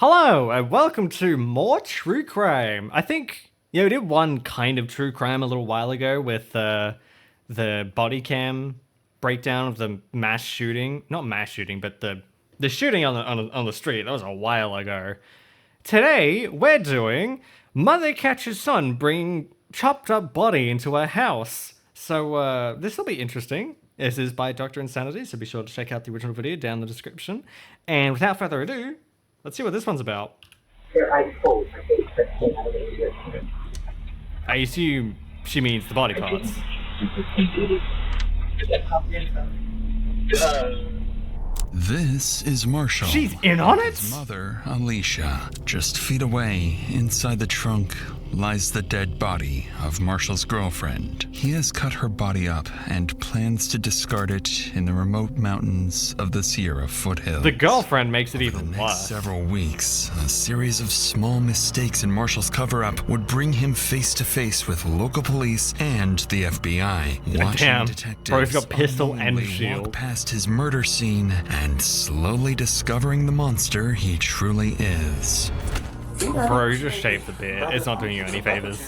Hello, and welcome to more true crime. I think, we did one kind of true crime a little while ago with the body cam breakdown of the mass shooting. Not mass shooting, but the shooting on the street. That was a while ago. Today, we're doing Mother Catches Son bringing chopped up body into her house. So, this will be interesting. This is by Dr. Insanity, so be sure to check out the original video down in the description. And without further ado, let's see what this one's about. I assume she means the body parts. This is Marshall. She's in on it? His mother, Alicia. Just feet away, inside the trunk, lies the dead body of Marshall's girlfriend. He has cut her body up and plans to discard it in the remote mountains of the Sierra foothills. The girlfriend makes it even For the next worse. several weeks, a series of small mistakes in Marshall's cover-up would bring him face to face with local police and the FBI. Watching Damn, detectives bro's got pistol and unknowingly shield. walk past his murder scene and slowly discovering the monster he truly is. Bro, just shaved the beard. It's not doing you any favors.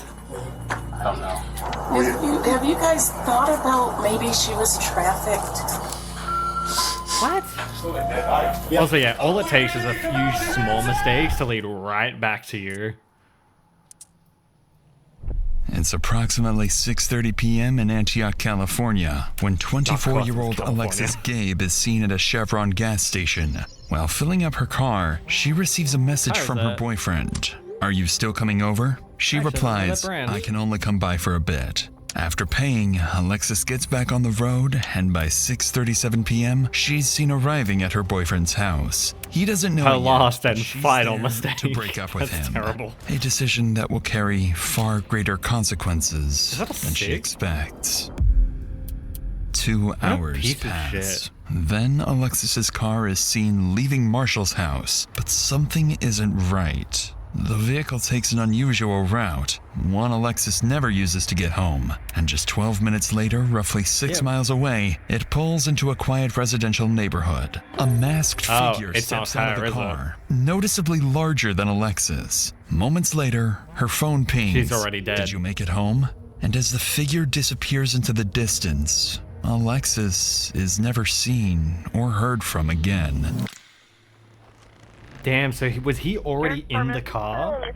Have you guys thought about maybe she was trafficked? What? Also, yeah, all it takes is a few small mistakes to lead right back to you. It's approximately 6:30 p.m. in Antioch, California, when 24-year-old California. Alexis Gabe is seen at a Chevron gas station. While filling up her car, she receives a message How is from her that? boyfriend. "Are you still coming over?" She Actually, replies, that brand. "I can only come by for a bit." After paying, Alexis gets back on the road, and by 6:37 p.m., she's seen arriving at her boyfriend's house. He doesn't know Her yet, last but and she's final there mistake. to break up with That's him. terrible. A decision that will carry far greater consequences Is that a than she stick? expects. 2 a hours piece of pass. shit. Then Alexis's car is seen leaving Marshall's house, but something isn't right. The vehicle takes an unusual route, one Alexis never uses to get home, and just 12 minutes later, roughly 6 Yep. miles away, it pulls into a quiet residential neighborhood. A masked Oh, figure it's not steps out of her, the is it? car, noticeably larger than Alexis. Moments later, her phone pings. She's already dead. "Did you make it home?" And as the figure disappears into the distance, Alexis is never seen or heard from again. Damn, so was he already in the car? Is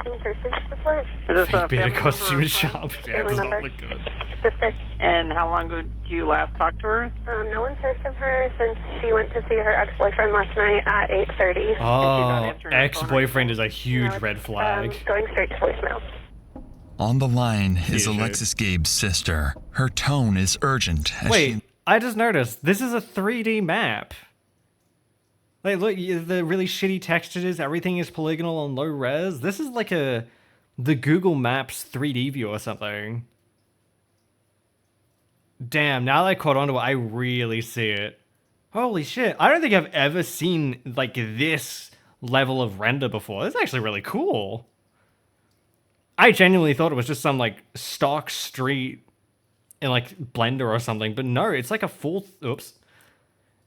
this Fake a bearded family costume member? shop. Yeah, it does not look good. Sister. And how long ago did you last talk to her? No one's heard from her since she went to see her ex-boyfriend last night at 8:30. Oh, ex-boyfriend is a huge red flag. Going straight to voicemail. On the line is Huge. Alexis Gabe's sister. Her tone is urgent as Wait, I just noticed this is a 3D map. Like, look, the really shitty textures, everything is polygonal and low res. This is like the Google Maps 3D view or something. Damn, now that I caught on to it, I really see it. Holy shit, I don't think I've ever seen, like, this level of render before. This is actually really cool. I genuinely thought it was just some, like, stock street in, like, Blender or something, but no, it's like a full... Oops.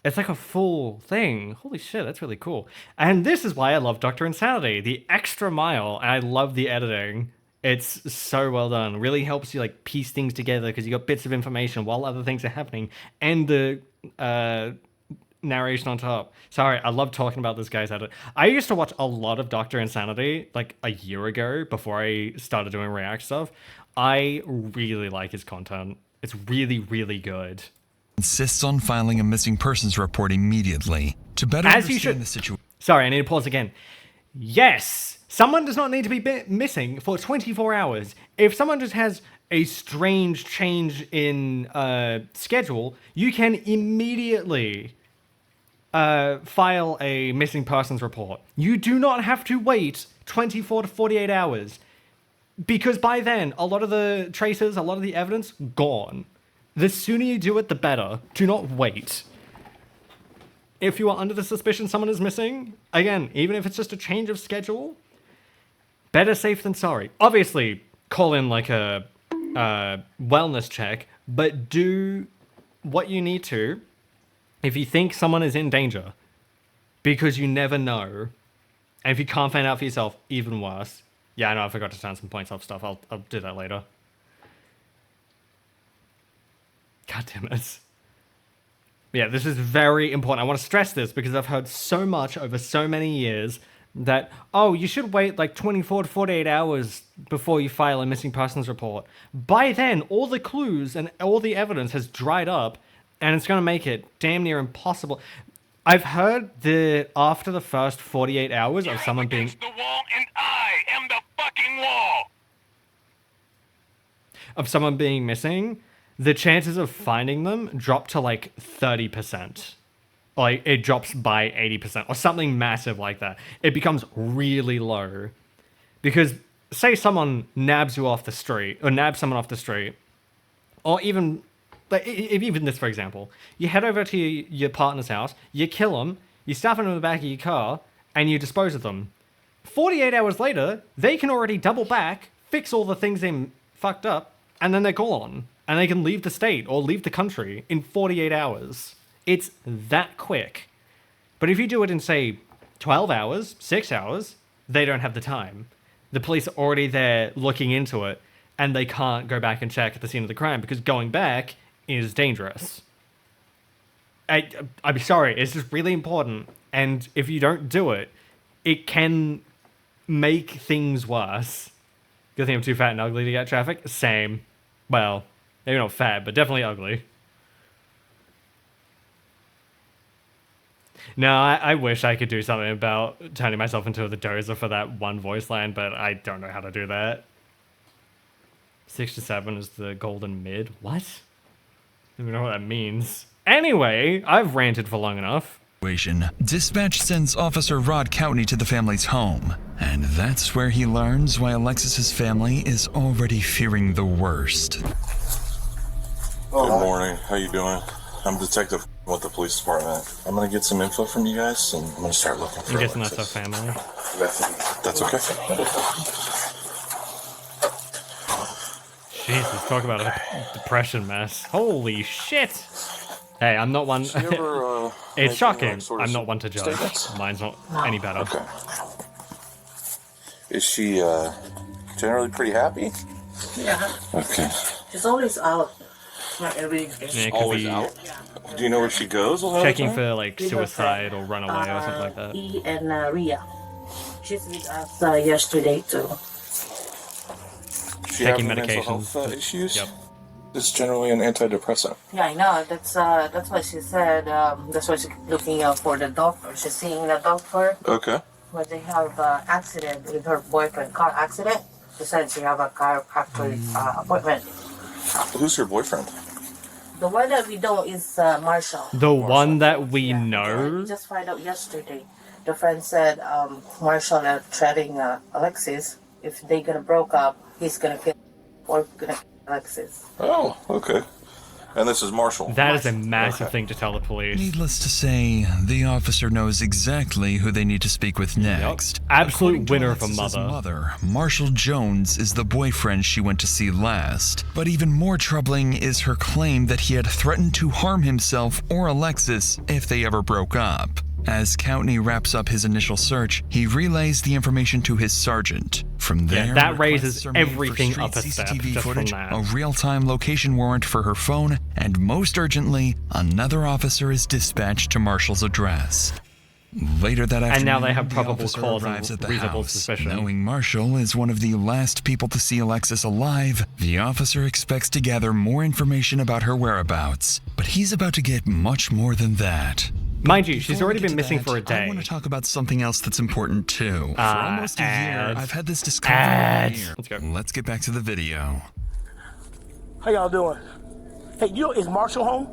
It's like a full thing. Holy shit, that's really cool. And this is why I love Dr. Insanity. The extra mile, and I love the editing. It's so well done. Really helps you like piece things together because you got bits of information while other things are happening. And the narration on top. Sorry, I love talking about this guy's edit. I used to watch a lot of Dr. Insanity like a year ago before I started doing React stuff. I really like his content. It's really, really good. insists on filing a missing persons report immediately to better As you should. understand the situation. Sorry, I need to pause again. Yes, someone does not need to be missing for 24 hours. If someone just has a strange change in schedule, you can immediately file a missing persons report. You do not have to wait 24 to 48 hours. Because by then, a lot of the traces, a lot of the evidence, gone. The sooner you do it, the better. Do not wait. If you are under the suspicion someone is missing, again, even if it's just a change of schedule, better safe than sorry. Obviously, call in like a wellness check, but do what you need to if you think someone is in danger, because you never know And if you can't find out for yourself, even worse. Yeah, I know I forgot to turn some points off stuff. I'll do that later. God damn it. Yeah, this is very important. I want to stress this because I've heard so much over so many years that, oh, you should wait like 24 to 48 hours before you file a missing persons report. By then, all the clues and all the evidence has dried up, and it's going to make it damn near impossible. I've heard that after the first 48 hours of someone being... the wall, and I am the fucking wall! Of someone being missing, the chances of finding them drop to like 30%. Like, it drops by 80% or something massive like that. It becomes really low. Because, say someone nabs you off the street, or nabs someone off the street, or even, like, even this, for example, you head over to your partner's house, you kill them, you stuff them in the back of your car, and you dispose of them. 48 hours later, they can already double back, fix all the things they fucked up, and then they're gone. And they can leave the state or leave the country in 48 hours. It's that quick. But if you do it in, say, 12 hours, 6 hours, they don't have the time. The police are already there looking into it, and they can't go back and check at the scene of the crime because going back is dangerous. I'm sorry, it's just really important. And if you don't do it, it can make things worse. Good thing I'm too fat and ugly to get traffic? Same. Well, maybe not fat, but definitely ugly. No, I wish I could do something about turning myself into the dozer for that one voice line, but I don't know how to do that. 6 to 7 is the golden mid. What? I don't even know what that means. Anyway, I've ranted for long enough. Dispatch sends Officer Rod Coutney to the family's home, and that's where he learns why Alexis's family is already fearing the worst. Good morning. How you doing? I'm Detective with the police department. I'm gonna get some info from you guys, and I'm gonna start looking for I'm guessing that's Alexis. our family. That's okay. Jesus, talk about a depression mess. Holy shit! Hey, I'm not one... You ever, It's make, shocking. like, sort of I'm not one to judge. statements? Mine's not any better. Okay. Is she generally pretty happy? Yeah. Okay. She's always out. Not every day. Yeah, it could Always be out. Do you know where she goes? A lot of checking the time? for like suicide or runaway or something like that. E and Ria. She's with us yesterday too. She taking having mental medications. health issues? Yep. It's generally an antidepressant. Yeah, I know. That's what she said. That's why she's looking out for the doctor. She's seeing the doctor. Okay. When they have an accident with her boyfriend, car accident. She said she have a chiropractor appointment. Who's her boyfriend? The one that we know is Marshall. The one that we Yeah, know? we just found out yesterday. The friend said Marshall are threatening Alexis. If they gonna broke up, he's gonna kill or gonna kill Alexis. Oh, okay. And this is Marshall. That is a massive thing to tell the police. Needless to say, the officer knows exactly who they need to speak with next. Absolute According to winner of a Alexis's mother. Marshall Jones is the boyfriend she went to see last. But even more troubling is her claim that he had threatened to harm himself or Alexis if they ever broke up. As Coutney wraps up his initial search, he relays the information to his sergeant. From there, that raises requests are made for everything street up a step CCTV just from footage, that. a real-time location warrant for her phone, and most urgently, another officer is dispatched to Marshall's address. Later that afternoon, And now they have the probable officer cause and arrives at the reasonable house. suspicion. Knowing Marshall is one of the last people to see Alexis alive, the officer expects to gather more information about her whereabouts. But he's about to get much more than that. Mind you, she's Before we already get been to missing that, for a I day. want to talk about something else that's important too. For almost a year, ads. I've had this discovery. Ads. Let's go. Let's get back to the video. How y'all doing? Hey, is Marshall home?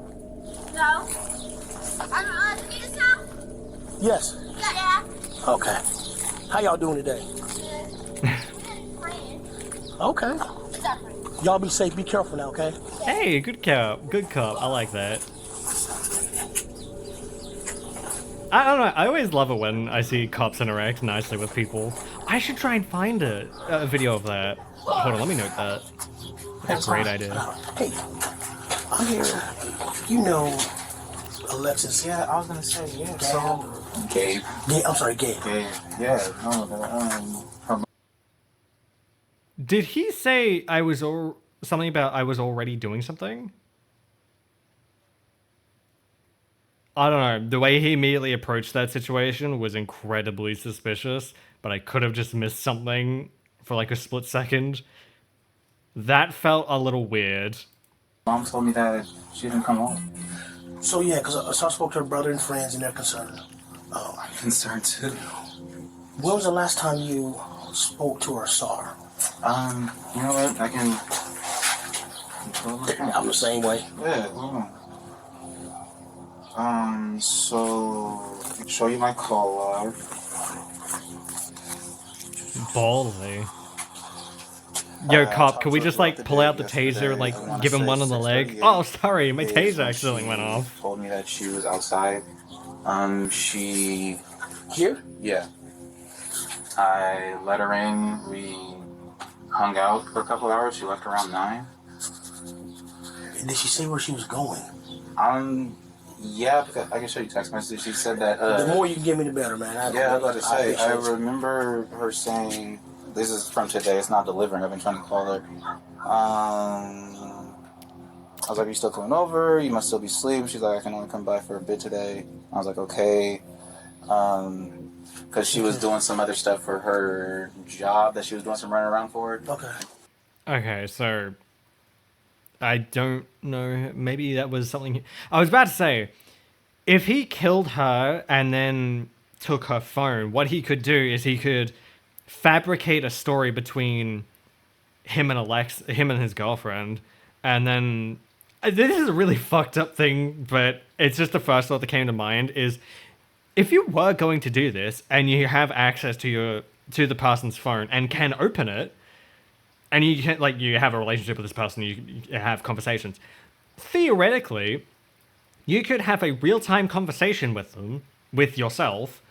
No. I'm in his house? Yes. Yeah. Okay. How y'all doing today? Okay. Y'all be safe. Be careful now, okay? Hey, good cop. Good cop. I like that. I don't know. I always love it when I see cops interact nicely with people. I should try and find a video of that. Hold on, let me note that. That's a great idea. Hey, I hear you know Alexis. Yeah, I was gonna say, yeah, so Gabe. I'm sorry, Gabe. Gabe. Yeah. No. Her Did he say something about I was already doing something? I don't know. The way he immediately approached that situation was incredibly suspicious, but I could have just missed something for like a split second. That felt a little weird. mom told me that she didn't come home. So yeah, because I spoke to her brother and friends, and they're concerned. I'm concerned too. When was the last time you spoke to her or saw her? You know what? I can. I'm the same way. Yeah. So I can show you my call log. Boldly. Yo, cop, can we just like pull out the taser, like give him one on the leg? Oh, sorry, my taser accidentally went off. Told me that she was outside. She Here? Yeah. I let her in. We hung out for a couple hours. She left around 9. Did she say where she was going? Yeah, because I can show you text messages. She said that. The more you give me, the better, man. I was about to say. I remember her saying, "This is from today. It's not delivering." I've been trying to call her. I was like, "Are you still coming over? You must still be asleep." She's like, "I can only come by for a bit today." I was like, "Okay," because she was doing some other stuff for her job that she was doing some running around for. Okay. Okay, so I don't know. Maybe that was something. I was about to say, if he killed her and then took her phone, what he could do is he could fabricate a story between him and his girlfriend, and then this is a really fucked up thing, but it's just the first thought that came to mind is if you were going to do this and you have access to the person's phone and can open it, and you can, like, you have a relationship with this person, you have conversations, theoretically, you could have a real-time conversation with them, with yourself,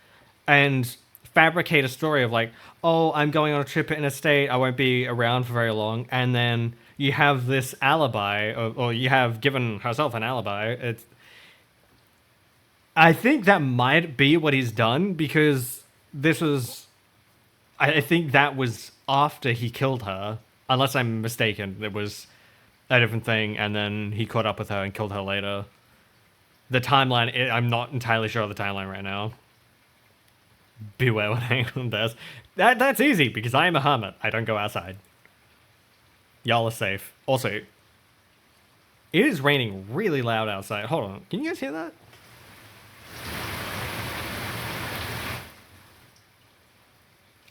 and fabricate a story of like, oh, I'm going on a trip interstate, I won't be around for very long, and then you have this alibi, or you have given herself an alibi. I think that might be what he's done, because I think that was after he killed her. Unless I'm mistaken, it was a different thing, and then he caught up with her and killed her later. The timeline, I'm not entirely sure of the timeline right now. Beware what England does. That's easy, because I am a hermit. I don't go outside. Y'all are safe. Also, it is raining really loud outside. Hold on, can you guys hear that?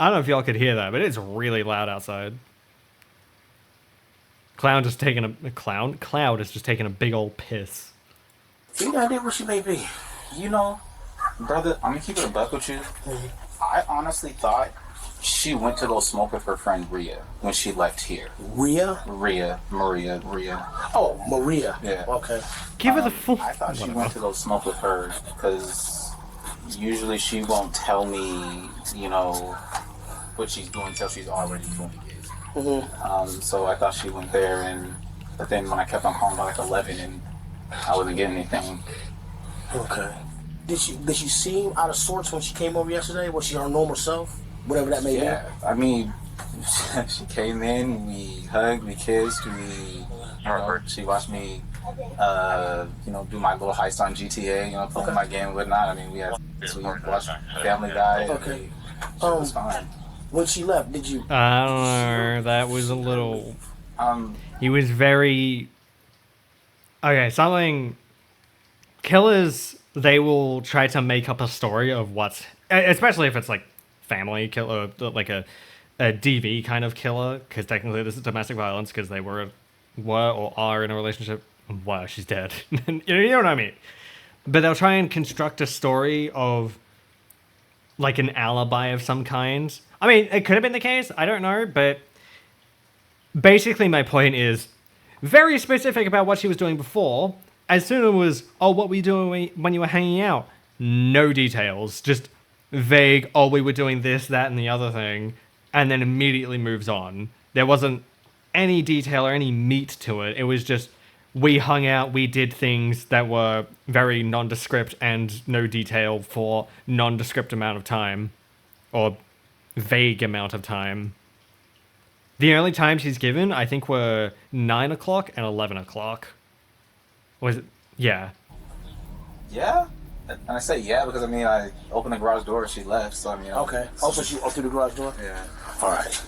I don't know if y'all could hear that, but it's really loud outside. Cloud is just taking a big old piss. You idea where she may be? You know, brother, I'm gonna keep it a buck with you. I honestly thought she went to go smoke with her friend Rhea when she left here. Maria. Oh, Maria. Yeah. Okay. Give her the full. I thought she went to go smoke with her because usually she won't tell me, you know, what she's doing until she's already doing it. So I thought she went there, but then when I kept on calling by like 11 and I wasn't getting anything. Okay. Did she seem out of sorts when she came over yesterday? Was she her normal self? Whatever that may be. Yeah. I mean, she came in, we hugged, we kissed, she watched me, do my little heist on GTA, playing my game and whatnot. I mean, we watched Family Guy. Okay. It was fine. When she left, did you? I don't know. That was a little. He was very. Okay, something. Killers, they will try to make up a story of what's, especially if it's like family killer, like a DV kind of killer, because technically this is domestic violence, because they were or are in a relationship. Wow, she's dead. You know what I mean? But they'll try and construct a story of like an alibi of some kind. I mean, it could have been the case, I don't know, but basically my point is very specific about what she was doing before. As soon as it was, oh, what were you doing when you were hanging out? No details, just vague, oh, we were doing this, that, and the other thing, and then immediately moves on. There wasn't any detail or any meat to it. It was just, we hung out, we did things that were very nondescript and no detail for nondescript amount of time. Or vague amount of time. The only times he's given, I think, were 9 o'clock and 11 o'clock. Was it? Yeah. Yeah? And I say yeah because, I mean, I opened the garage door and she left, so I mean... Okay. So she opened the garage door? Yeah. All right.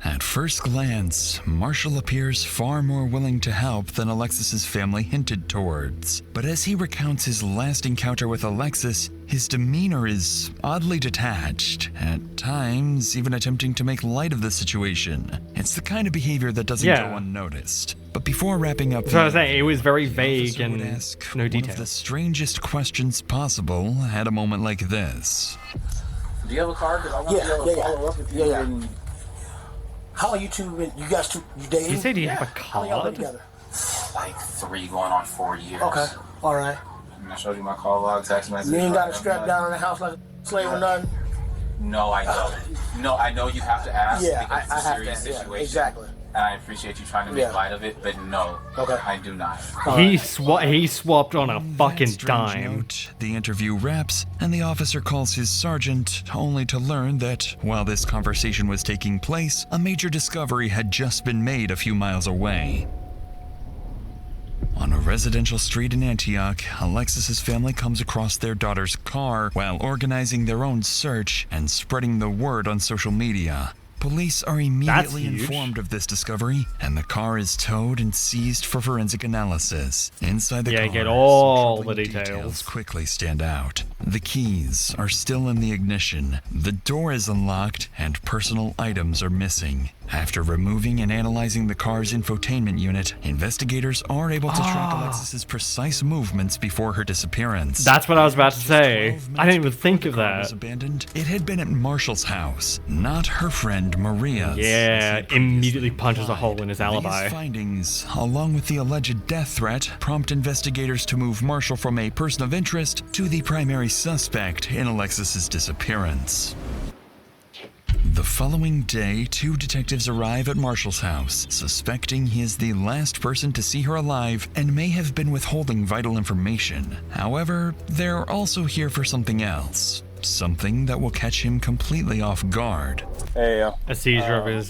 At first glance, Marshall appears far more willing to help than Alexis's family hinted towards. But as he recounts his last encounter with Alexis, his demeanor is oddly detached, at times even attempting to make light of the situation. It's the kind of behavior that doesn't go unnoticed. But before wrapping up, So I was saying, it was very vague and no one detail. of the strangest questions possible at a moment like this. Do you have a car? Because I want to be able to follow up with you. Yeah. How long you guys you dating? You said you have a How long y'all been card? together? Like 3 going on 4 years. Okay. All right. And I showed you my call log, text message. You ain't got to strap down in the house like a slave or nothing? No, I don't. No, I know you have to ask Yeah, because it's I a have serious to. Yeah, situation. exactly. And I appreciate you trying to make light of it, but no, I do not. He swapped on a fucking Strange dime. note, the interview wraps, and the officer calls his sergeant, only to learn that while this conversation was taking place, a major discovery had just been made a few miles away. On a residential street in Antioch, Alexis's family comes across their daughter's car while organizing their own search and spreading the word on social media. Police are immediately huge. informed of this discovery, and the car is towed and seized for forensic analysis. Inside the car, get all some the troubling details. quickly stand out. The keys are still in the ignition, the door is unlocked, and personal items are missing. After removing and analyzing the car's infotainment unit, investigators are able to track Alexis's precise movements before her disappearance. That's what I was about to say. I didn't even think of The car was that. abandoned. It had been at Marshall's house, not her friend Maria's. Yeah, immediately punches a hole in his alibi. These findings, along with the alleged death threat, prompt investigators to move Marshall from a person of interest to the primary suspect in Alexis's disappearance. The following day, 2 detectives arrive at Marshall's house, suspecting he is the last person to see her alive and may have been withholding vital information. However, they're also here for something else. Something that will catch him completely off guard. Hey, A seizure of his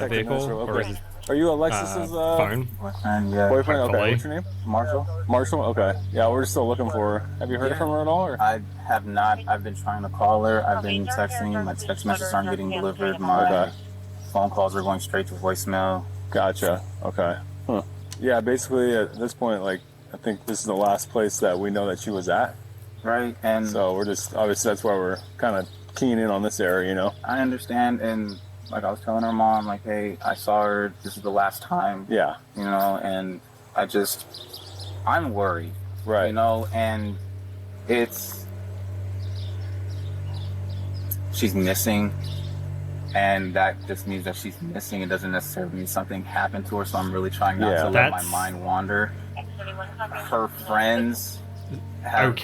vehicle, or his are you Alexis's phone? Yeah. boyfriend? Okay, Hopefully. what's your name? Marshall? Marshall? Okay. Yeah, we're still looking for her. Have you heard from her at all? Or? I have not. I've been trying to call her. I've been texting. My text messages aren't getting delivered. My phone calls are going straight to voicemail. Gotcha. Okay. Huh. Yeah, basically at this point, like, I think this is the last place that we know that she was at. Right, and so we're just, obviously that's why we're kind of keying in on this area, you know? I understand, and like I was telling her mom, like, hey, I saw her, this is the last time. Yeah. You know, and I'm worried. Right. You know, and she's missing, and that just means that she's missing. It doesn't necessarily mean something happened to her, so I'm really trying not to let my mind wander. Her friends I'm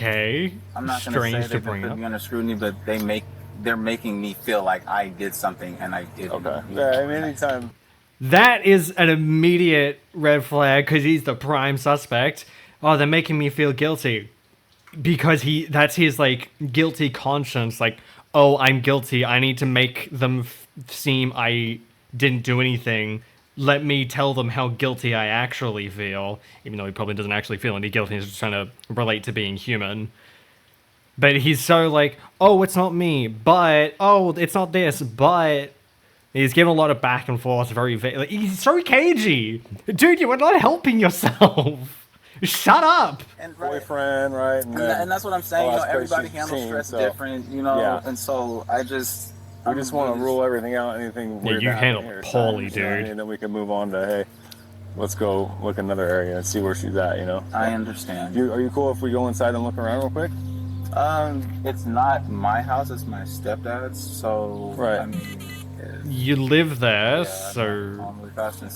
not going to say they've been putting me under scrutiny, but they're making me feel like I did something and I didn't. Okay. Yeah, I mean, anytime. That is an immediate red flag because he's the prime suspect. Oh, they're making me feel guilty because that's his like guilty conscience. Like, oh, I'm guilty. I need to make them seem I didn't do anything. Let me tell them how guilty I actually feel, even though he probably doesn't actually feel any guilty. He's just trying to relate to being human. But he's so like, oh, it's not me, but, oh, it's not this, but... He's giving a lot of back and forth, very vague. Like, he's so cagey. Dude, you are not helping yourself. Shut up. And boyfriend, right? And that's what I'm saying. You know, everybody handles stress different, you know, and so we just want to rule everything out. Anything weird you handle here, poorly, dude. And then we can move on to, hey, let's go look another area and see where she's at, you know? I understand. Are you cool if we go inside and look around real quick? It's not my house, it's my stepdad's, so... Right. I mean, you live there, so...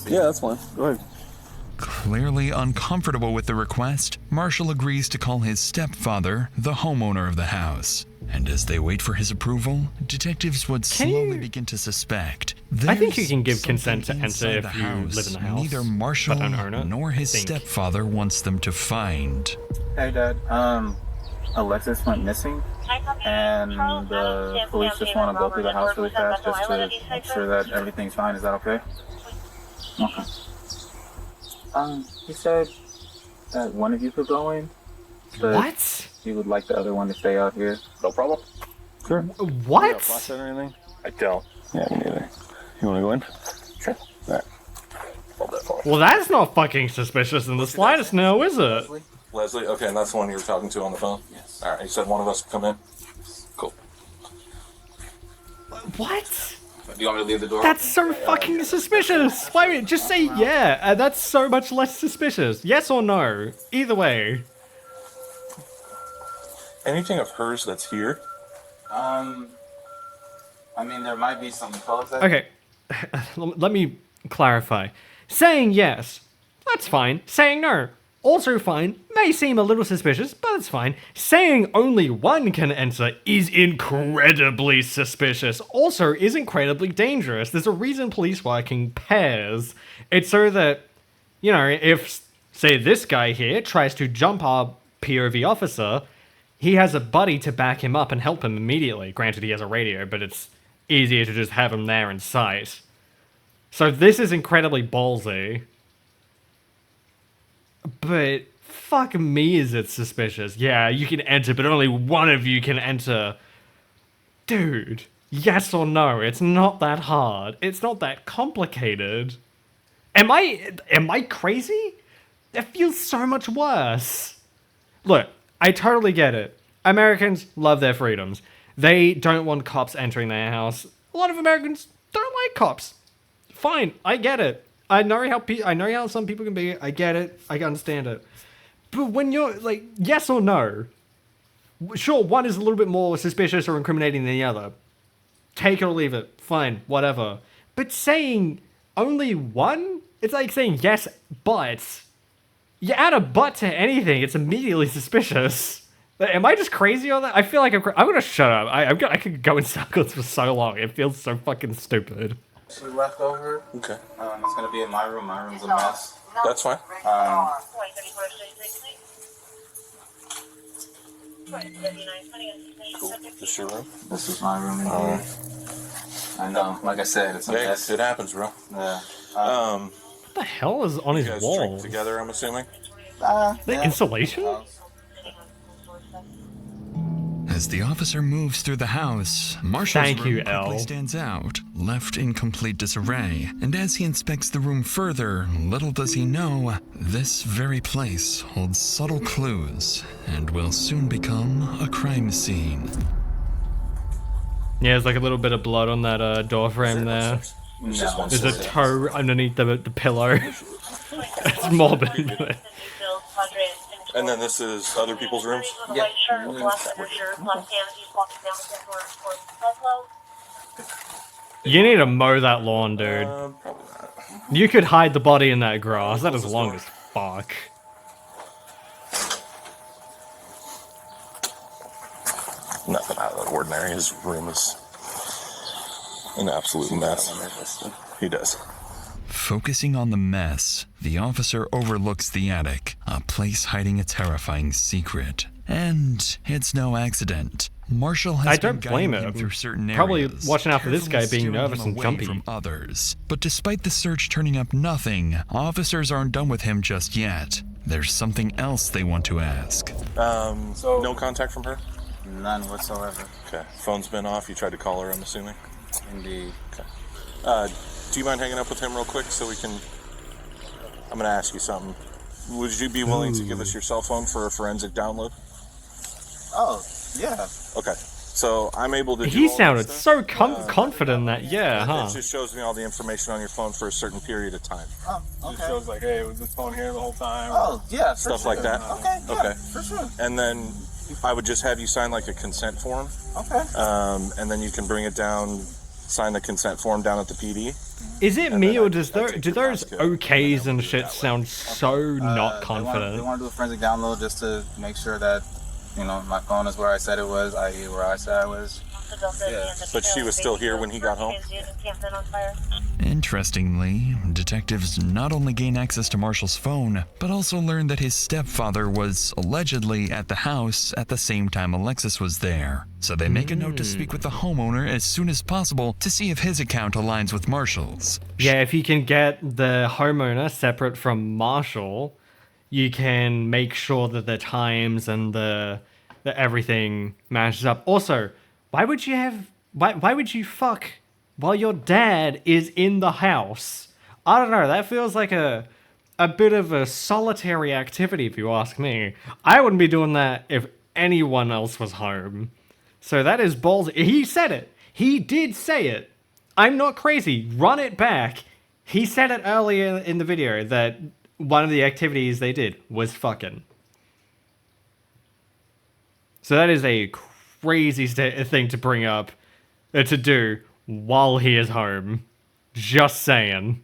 Yeah, that's fine. Go ahead. Clearly uncomfortable with the request, Marshall agrees to call his stepfather the homeowner of the house. And as they wait for his approval, detectives would slowly begin to suspect I think you There's can give consent to something enter inside if the you house live in the house. Neither Marshall but don't own it. nor his Think. stepfather wants them to find. Hey, Dad. Alexis went missing, and the police just want to go through the house really fast just to make sure that everything's fine. Is that okay? Okay. He said that one of you could go in, but What? he would like the other one to stay out here. No problem. Sure. What? You got flashlight or anything? I don't. Yeah, me neither. You want to go in? Sure. All right. Hold that for me. Well, that's not fucking suspicious in the slightest, no, is it? Leslie, okay, and that's the one you were talking to on the phone? Yes. Alright, you said one of us would come in? Cool. What? Do you want me to leave the door? That's so fucking suspicious. Wait a minute, just say yeah. That's so much less suspicious. Yes or no? Either way. Anything of hers that's here? I mean, there might be some clothes that... Okay, let me clarify. Saying yes, that's fine. Saying no, also fine. May seem a little suspicious, but it's fine. Saying only one can enter is incredibly suspicious. Also is incredibly dangerous. There's a reason police work in pairs. It's so that, you know, if, say, this guy here tries to jump our POV officer, he has a buddy to back him up and help him immediately. Granted, he has a radio, but it's easier to just have him there in sight. So this is incredibly ballsy. But fuck me, is it suspicious. Yeah, you can enter, but only one of you can enter. Dude, yes or no? It's not that hard. It's not that complicated. Am I crazy? That feels so much worse. Look, I totally get it. Americans love their freedoms. They don't want cops entering their house. A lot of Americans don't like cops. Fine, I get it. I know how some people can be. I get it. I understand it. But when you're like, yes or no, sure, one is a little bit more suspicious or incriminating than the other. Take it or leave it. Fine, whatever. But saying only one, it's like saying yes, but. You add a but to anything, it's immediately suspicious. Am I just crazy on that? I feel like I'm gonna shut up. I could go in circles for so long. It feels so fucking stupid. We left over. Okay. It's gonna be in my room. My room's a mess. That's fine. Cool. This your room? This is my room. I know. Like I said, it's a mess. It happens, bro. Yeah. What the hell is on You his guys wall? drink together, I'm assuming? The insulation? As the officer moves through the house, Marshall's Thank you, room quickly L. stands out, left in complete disarray. And as he inspects the room further, little does he know, this very place holds subtle clues and will soon become a crime scene. Yeah, there's like a little bit of blood on that door frame there. No. There's a toe underneath the pillow. It's morbid. And then this is other people's rooms? Yeah. You need to mow that lawn, dude. Probably not. You could hide the body in that grass. That is long as fuck. Nothing out of the ordinary. His room is an absolute mess. He does. Focusing on the mess, the officer overlooks the attic, a place hiding a terrifying secret. And it's no accident. Marshall has I been don't blame guiding him him. through certain Probably areas, watching out for this guy carefully being steering nervous him and away jumpy. from others. But despite the search turning up nothing, officers aren't done with him just yet. There's something else they want to ask. No contact from her? None whatsoever. Okay. Phone's been off. You tried to call her, I'm assuming? Indeed. Okay. Do you mind hanging up with him real quick so we can... I'm going to ask you something. Would you be willing to give us your cell phone for a forensic download? Oh, yeah. Okay. So I'm able to do He all sounded that so stuff. confident that, yeah, huh? It just shows me all the information on your phone for a certain period of time. Oh, It okay. just shows like, hey, was this phone here the whole time? Oh, yeah, for Stuff sure. like that? Okay, yeah, Okay. for sure. And then I would just have you sign like a consent form. Okay. And then you can bring it down, sign the consent form down at the PD. Is it And me then or I do take your those passcode, okays and and then we'll do it shit that way. sound so not They confident? want to do a forensic download just to make sure that, you know, my phone is where I said it was, i.e. where I said I was. But she was still here when he got home? Interestingly, detectives not only gain access to Marshall's phone, but also learn that his stepfather was allegedly at the house at the same time Alexis was there. So they make a note to speak with the homeowner as soon as possible to see if his account aligns with Marshall's. Yeah, if you can get the homeowner separate from Marshall, you can make sure that the times and the everything matches up. Also, why would you fuck while your dad is in the house? I don't know, that feels like a bit of a solitary activity if you ask me. I wouldn't be doing that if anyone else was home. So that is ballsy. He said it. He did say it. I'm not crazy. Run it back. He said it earlier in the video that one of the activities they did was fucking. So that is a crazy thing to bring up, to do while he is home. Just saying.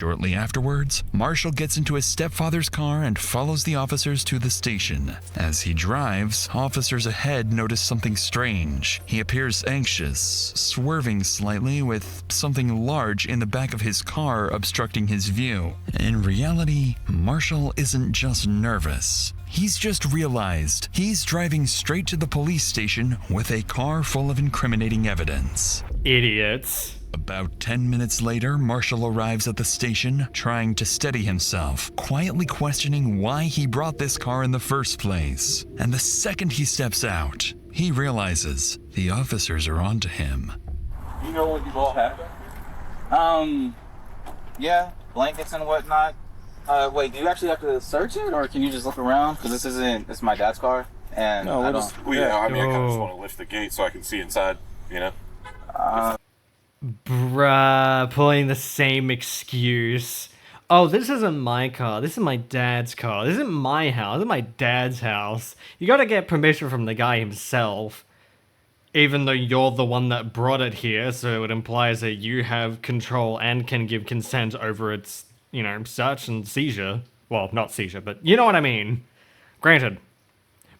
Shortly afterwards, Marshall gets into his stepfather's car and follows the officers to the station. As he drives, officers ahead notice something strange. He appears anxious, swerving slightly with something large in the back of his car obstructing his view. In reality, Marshall isn't just nervous. He's just realized he's driving straight to the police station with a car full of incriminating evidence. Idiots. About 10 minutes later, Marshall arrives at the station, trying to steady himself, quietly questioning why he brought this car in the first place. And the second he steps out, he realizes the officers are onto him. You know what you all have back here? Yeah, blankets and whatnot. Wait, do you actually have to search it, or can you just look around? Because it's my dad's car, and No, I I don't... just, well, yeah, I mean, I kind of just want to lift the gate so I can see inside, you know? Bruh, pulling the same excuse. Oh, this isn't my car. This is my dad's car. This isn't my house. This is my dad's house. You gotta get permission from the guy himself. Even though you're the one that brought it here, so it implies that you have control and can give consent over its, you know, search and seizure. Well, not seizure, but you know what I mean. Granted,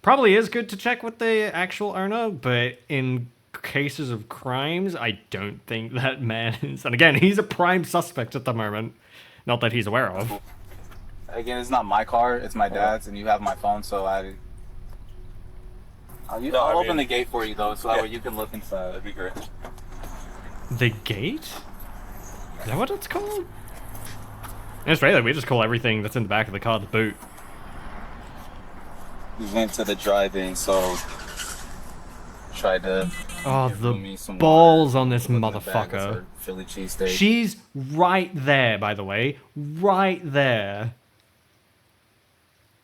probably is good to check with the actual owner, but in cases of crimes, I don't think that man is. And again, he's a prime suspect at the moment. Not that he's aware of. Again, it's not my car, it's my dad's, and you have my phone, so I'll open the gate for you, though, so that way you can look inside. That'd be great. The gate? Is that what it's called? In Australia, we just call everything that's in the back of the car the boot. We went to the drive-in, so tried to... Oh, the balls on this motherfucker. Philly cheesesteak. She's right there, by the way. Right there.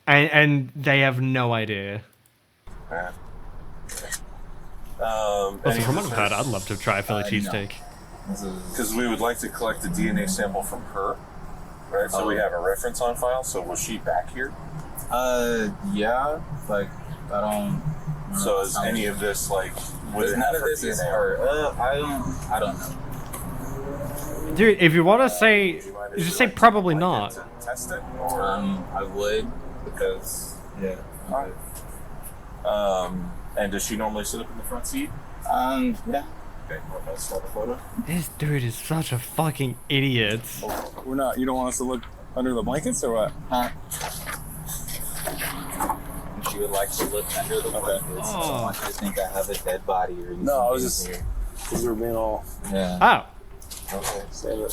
And they have no idea. Also, from what I've heard, I'd love to try a Philly cheesesteak. Because we would like to collect a DNA sample from her, right? So we have a reference on file. So was she back here? Yeah, like, I don't... So is any of this, like... None of this is her. I don't know. Dude, if you want to say... Just say probably not. Test it? I would, because... Yeah. And does she normally sit up in the front seat? Yeah. Okay, let's start the photo. This dude is such a fucking idiot. We're not. You don't want us to look under the blankets or what? Huh? She would like to look under the blankets. I don't want you to think I have a dead body or anything. No, I was just because we were being all. Yeah. Oh. Okay.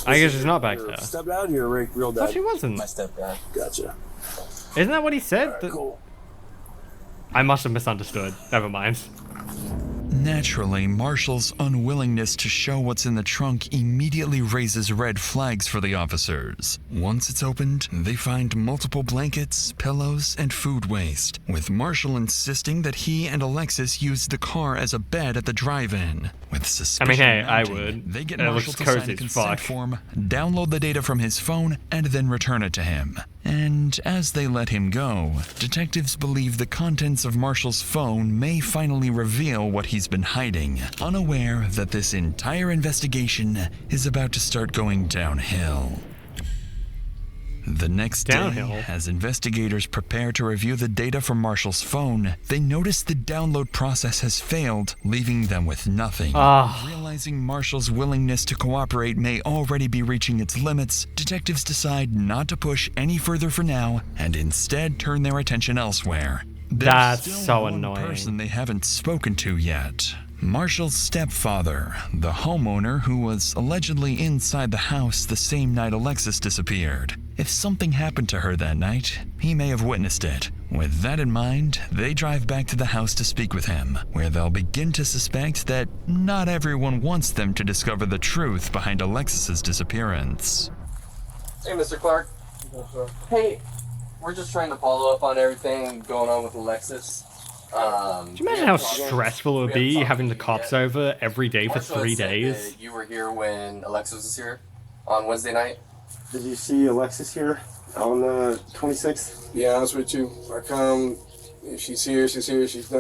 I guess she's not back there. Stepdad, or your real dad? Oh, she wasn't. My stepdad. Gotcha. Isn't that what he said? Right, cool. I must have misunderstood. Never mind. Naturally, Marshall's unwillingness to show what's in the trunk immediately raises red flags for the officers. Once it's opened, they find multiple blankets, pillows, and food waste, with Marshall insisting that he and Alexis used the car as a bed at the drive-in. With suspicion hey, mounting, I would. They get It Marshall looks to sign cozy a as consent fuck. form, download the data from his phone, and then return it to him. And as they let him go, detectives believe the contents of Marshall's phone may finally reveal what he's been hiding, unaware that this entire investigation is about to start going downhill. The next Downhill. day, as investigators prepare to review the data from Marshall's phone, they notice the download process has failed, leaving them with nothing. Realizing Marshall's willingness to cooperate may already be reaching its limits, detectives decide not to push any further for now and instead turn their attention elsewhere. There's That's still so one annoying. person they haven't spoken to yet. Marshall's stepfather, the homeowner who was allegedly inside the house the same night Alexis disappeared. If something happened to her that night, he may have witnessed it. With that in mind, they drive back to the house to speak with him, where they'll begin to suspect that not everyone wants them to discover the truth behind Alexis's disappearance. Hey, Mr. Clark. Hey, we're just trying to follow up on everything going on with Alexis. Do you imagine how stressful it would be having the cops over every day for 3 days? You were here when Alexis was here on Wednesday night. Did you see Alexis here on the 26th? Be honest with you, I come. If she's here, she's here. She's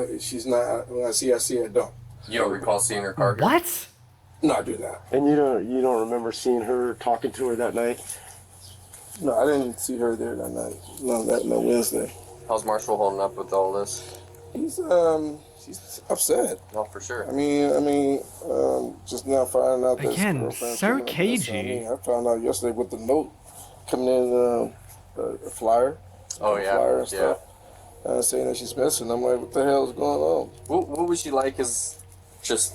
not. When I see her, I don't. You don't recall seeing her car here? What? No, I do not. And you don't remember seeing her, talking to her that night? No, I didn't see her there that night. No Wednesday. How's Marshall holding up with all this? He's upset. No, for sure. I mean, just now finding out that Again, his girlfriend's so coming up, cagey. I found out yesterday with the note coming in, a flyer. Oh yeah, flyer and stuff. Saying that she's missing. I'm like, what the hell is going on? What was she like as just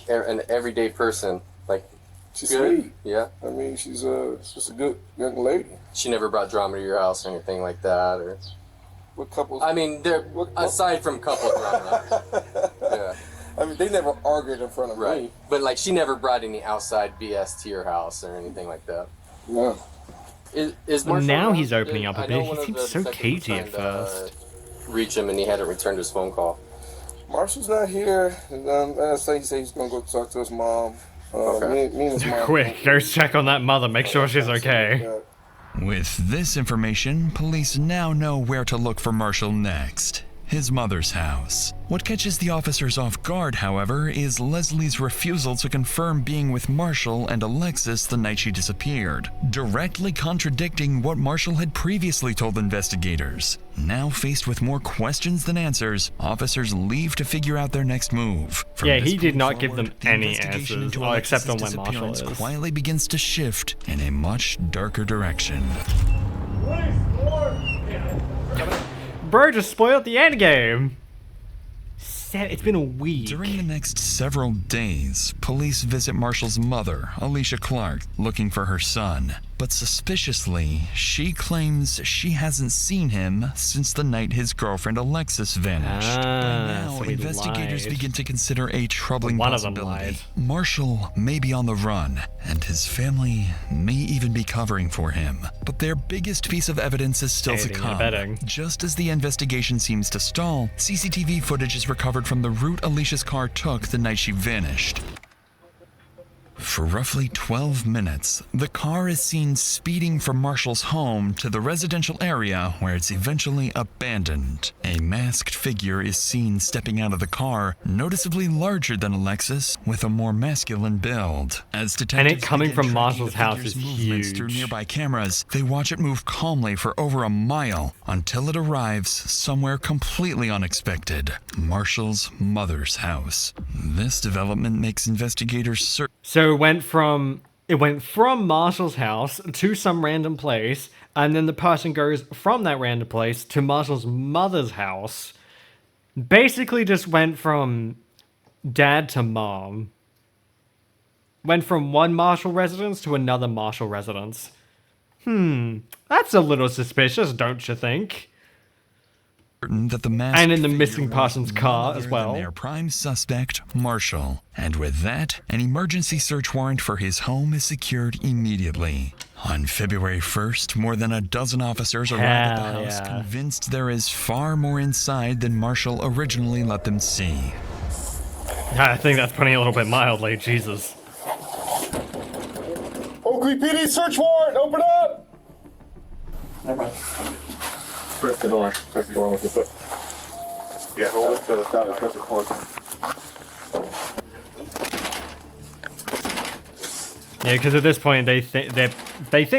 an everyday person? Like, she's good? sweet. Yeah. I mean, she's just a good young lady. She never brought drama to your house or anything like that, or. What couples? I mean, aside from couple drama. Yeah. I mean, they never argued in front of me. But like, she never brought any outside BS to your house or anything like that. No. Is Well, Marshall now around? he's opening up a I bit. know He one of seems the so detectives cagey was at trying to, first. Reach him and he hadn't returned his phone call. Marshall's not here. And last night he said he's gonna go talk to his mom. Me and his mom. Quick, go check on that mother. Make sure she's okay. With this information, police now know where to look for Marshall next. His mother's house. What catches the officers off guard, however, is Leslie's refusal to confirm being with Marshall and Alexis the night she disappeared, directly contradicting what Marshall had previously told investigators. Now faced with more questions than answers, officers leave to figure out their next move. From Yeah, this he did point not give forward, them the any investigation answers, into except on Alexis's when Marshall disappearance is. quietly begins to shift in a much darker direction. Bro just spoiled the end game. It's been a week. During the next several days, police visit Marshall's mother, Alicia Clark, looking for her son. But suspiciously, she claims she hasn't seen him since the night his girlfriend Alexis vanished. By now, so he investigators lied. begin to consider a troubling One of them possibility. lied. Marshall may be on the run, and his family may even be covering for him. But their biggest piece of evidence is still to Aiding and come. abetting. Just as the investigation seems to stall, CCTV footage is recovered from the route Alicia's car took the night she vanished. For roughly 12 minutes, the car is seen speeding from Marshall's home to the residential area where it's eventually abandoned. A masked figure is seen stepping out of the car, noticeably larger than Alexis, with a more masculine build. As detectives And it coming begin from tracking Marshall's the house figure's is movements through huge. nearby cameras, they watch it move calmly for over a mile until it arrives somewhere completely unexpected: Marshall's mother's house. This development makes investigators certain. So it went from Marshall's house to some random place, and then the person goes from that random place to Marshall's mother's house. Basically just went from dad to mom. Went from one Marshall residence to another Marshall residence. That's a little suspicious, don't you think? That the masked And in the figure missing was person's none car other as than well. Their prime suspect, Marshall. And with that, an emergency search warrant for his home is secured immediately. On February 1st, more than a dozen officers arrive at the Hell house, yeah. convinced there is far more inside than Marshall originally let them see. I think that's putting it a little bit mildly, Jesus. Oakley PD search warrant, open up! Press the door. Press the door with your foot. Yeah, hold it to the side and press the corner. Yeah, because at this point they think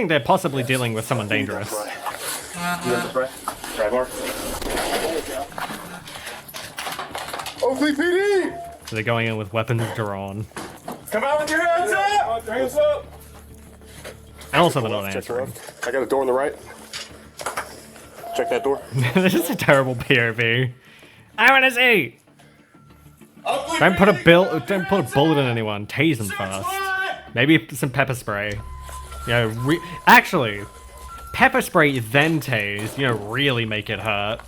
they're possibly dealing with someone dangerous. You have the spray? Grab more. Oakley PD! So they're going in with weapons drawn. Come out with your hands up! Hands up! And also they're not Check answering. I got a door on the right. Check that door. This is a terrible POV. I want to see. Don't put a bullet in anyone. Tase them first. Maybe some pepper spray. Actually, pepper spray then tase. Really make it hurt.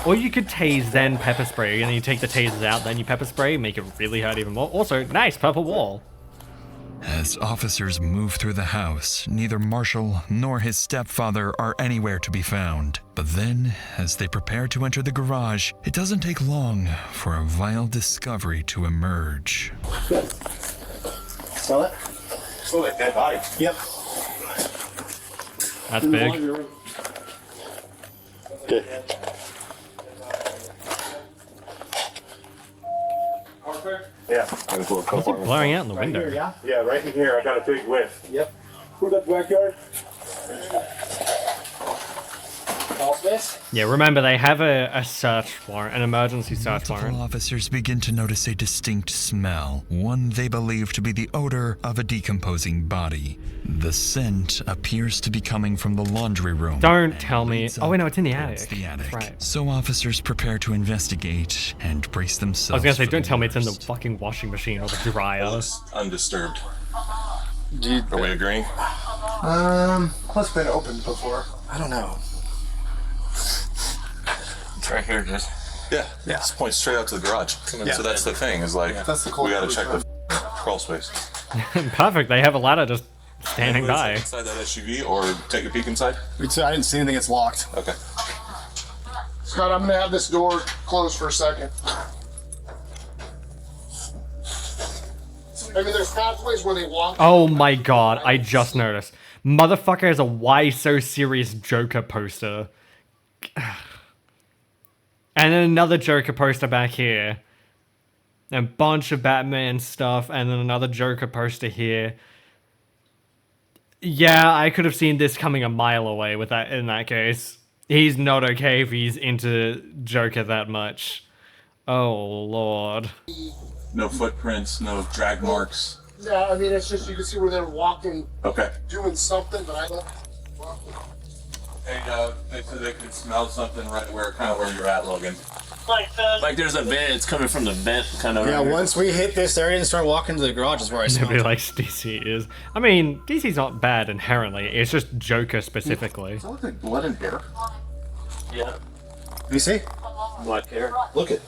Or you could tase then pepper spray, and then you take the tasers out, then you pepper spray, make it really hurt even more. Also, nice purple wall. As officers move through the house, neither Marshall nor his stepfather are anywhere to be found. But then, as they prepare to enter the garage, it doesn't take long for a vile discovery to emerge. Smell it? Smell like dead body. Yep. That's big. Okay. Yeah. What's it blowing out in the window? Yeah, right in here. I got a big whiff. Yep. Who that backyard? All space? Yeah, remember they have a search warrant, an emergency search Multiple warrant. officers begin to notice a distinct smell, one they believe to be the odor of a decomposing body. The scent appears to be coming from the laundry room. Don't tell me. leads Oh wait, no, up it's in the towards attic. the attic. Right. So officers prepare to investigate and brace I themselves. was gonna say, for don't the tell me it's in the worst. fucking washing machine or the dryer. Looks undisturbed. Are we agreeing? Plus been opened before. I don't know. It's right here, dude. Yeah. This points straight out to the garage. Yeah. So that's the thing, is like, That's the we gotta cold check the crawl space. Perfect. They have a ladder just standing Anybody by. inside that SUV or take a peek inside? I didn't see anything. It's locked. Okay. Scott, I'm gonna have this door closed for a second. I mean, there's pathways where they walk. Oh my god, I just noticed. Motherfucker has a Why So Serious Joker poster. And then another Joker poster back here. And a bunch of Batman stuff, and then another Joker poster here. Yeah, I could have seen this coming a mile away with that in that case. He's not okay if he's into Joker that much. Oh lord. No footprints, no drag marks. Yeah, I mean, it's just you can see where they're walking, Okay. doing something, but I don't. Hey, they said they could smell something right where you're at, Logan. Like there's a vent, it's coming from the vent kind of. Yeah, once we hit this area and start walking to the garage is where I smell Nobody it. likes DC is. I mean, DC's not bad inherently. It's just Joker specifically. Does that look like blood and hair? Yeah. You see? Black hair. Look it.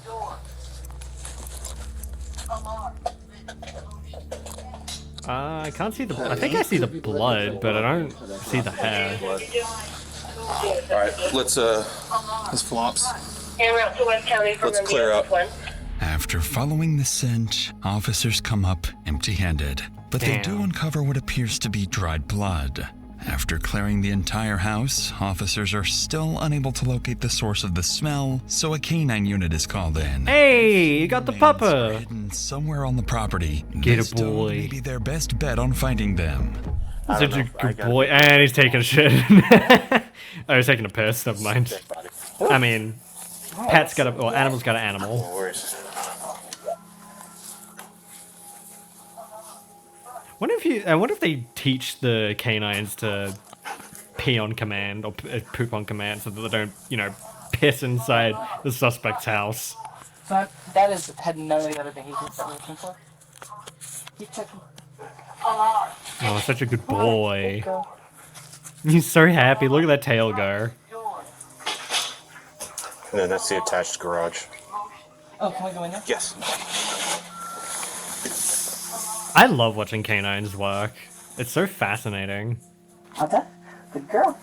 I can't see the. I think I see the blood, but I don't see the hair. All right, let's flops. Let's clear out. After following the scent, officers come up empty-handed, but they do uncover what appears to be dried blood. After clearing the entire house, officers are still unable to locate the source of the smell, so a canine unit is called in. Hey, you got the pupper! Hidden somewhere on the property. Get This a boy. may be their best bet on finding them. Such a good boy. And he's taking a shit. Oh, he's taking a piss, never mind. I mean, pet's got a, or animal's got an animal. No worries. What if they teach the canines to pee on command or poop on command so that they don't, piss inside the suspect's house? So that had none of the other behaviors that we're looking for. Keep checking. Oh, such a good boy. He's so happy. Look at that tail go. And then that's the attached garage. Oh, can we go in there? Yes. I love watching canines work. It's so fascinating. Okay. Good girl.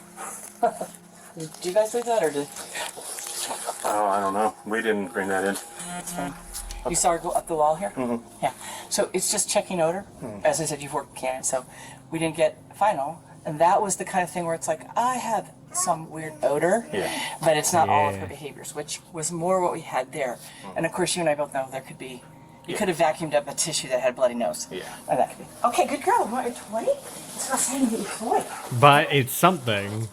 Did you guys leave that or did? Oh, I don't know. We didn't bring that in. That's fine. You saw her go up the wall here? Mm-hmm. Yeah. So it's just checking odor. As I said, you've worked with canines, so we didn't get final. And that was the kind of thing where it's like, I have some weird odor, but it's not all of her behaviors, which was more what we had there. And of course, you and I both know there could be You could have vacuumed up a tissue that had a bloody nose. Yeah. Or that could be. Okay, good girl. Want a toy? It's not saying get a toy. But it's something,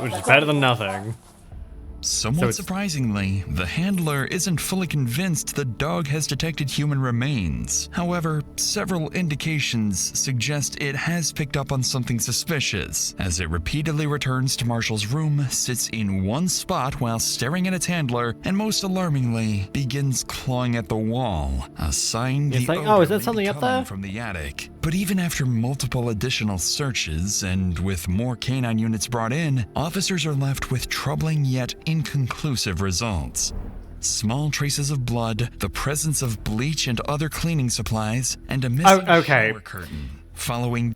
which is better than nothing. Somewhat surprisingly, the handler isn't fully convinced the dog has detected human remains. However, several indications suggest it has picked up on something suspicious, as it repeatedly returns to Marshall's room, sits in one spot while staring at its handler, and most alarmingly, begins clawing at the wall, a sign It's the like, odor oh, is that may be something up coming there? from the attic. But even after multiple additional searches, and with more canine units brought in, officers are left with troubling yet inconclusive results. Small traces of blood, the presence of bleach and other cleaning supplies, and a missing shower curtain. Following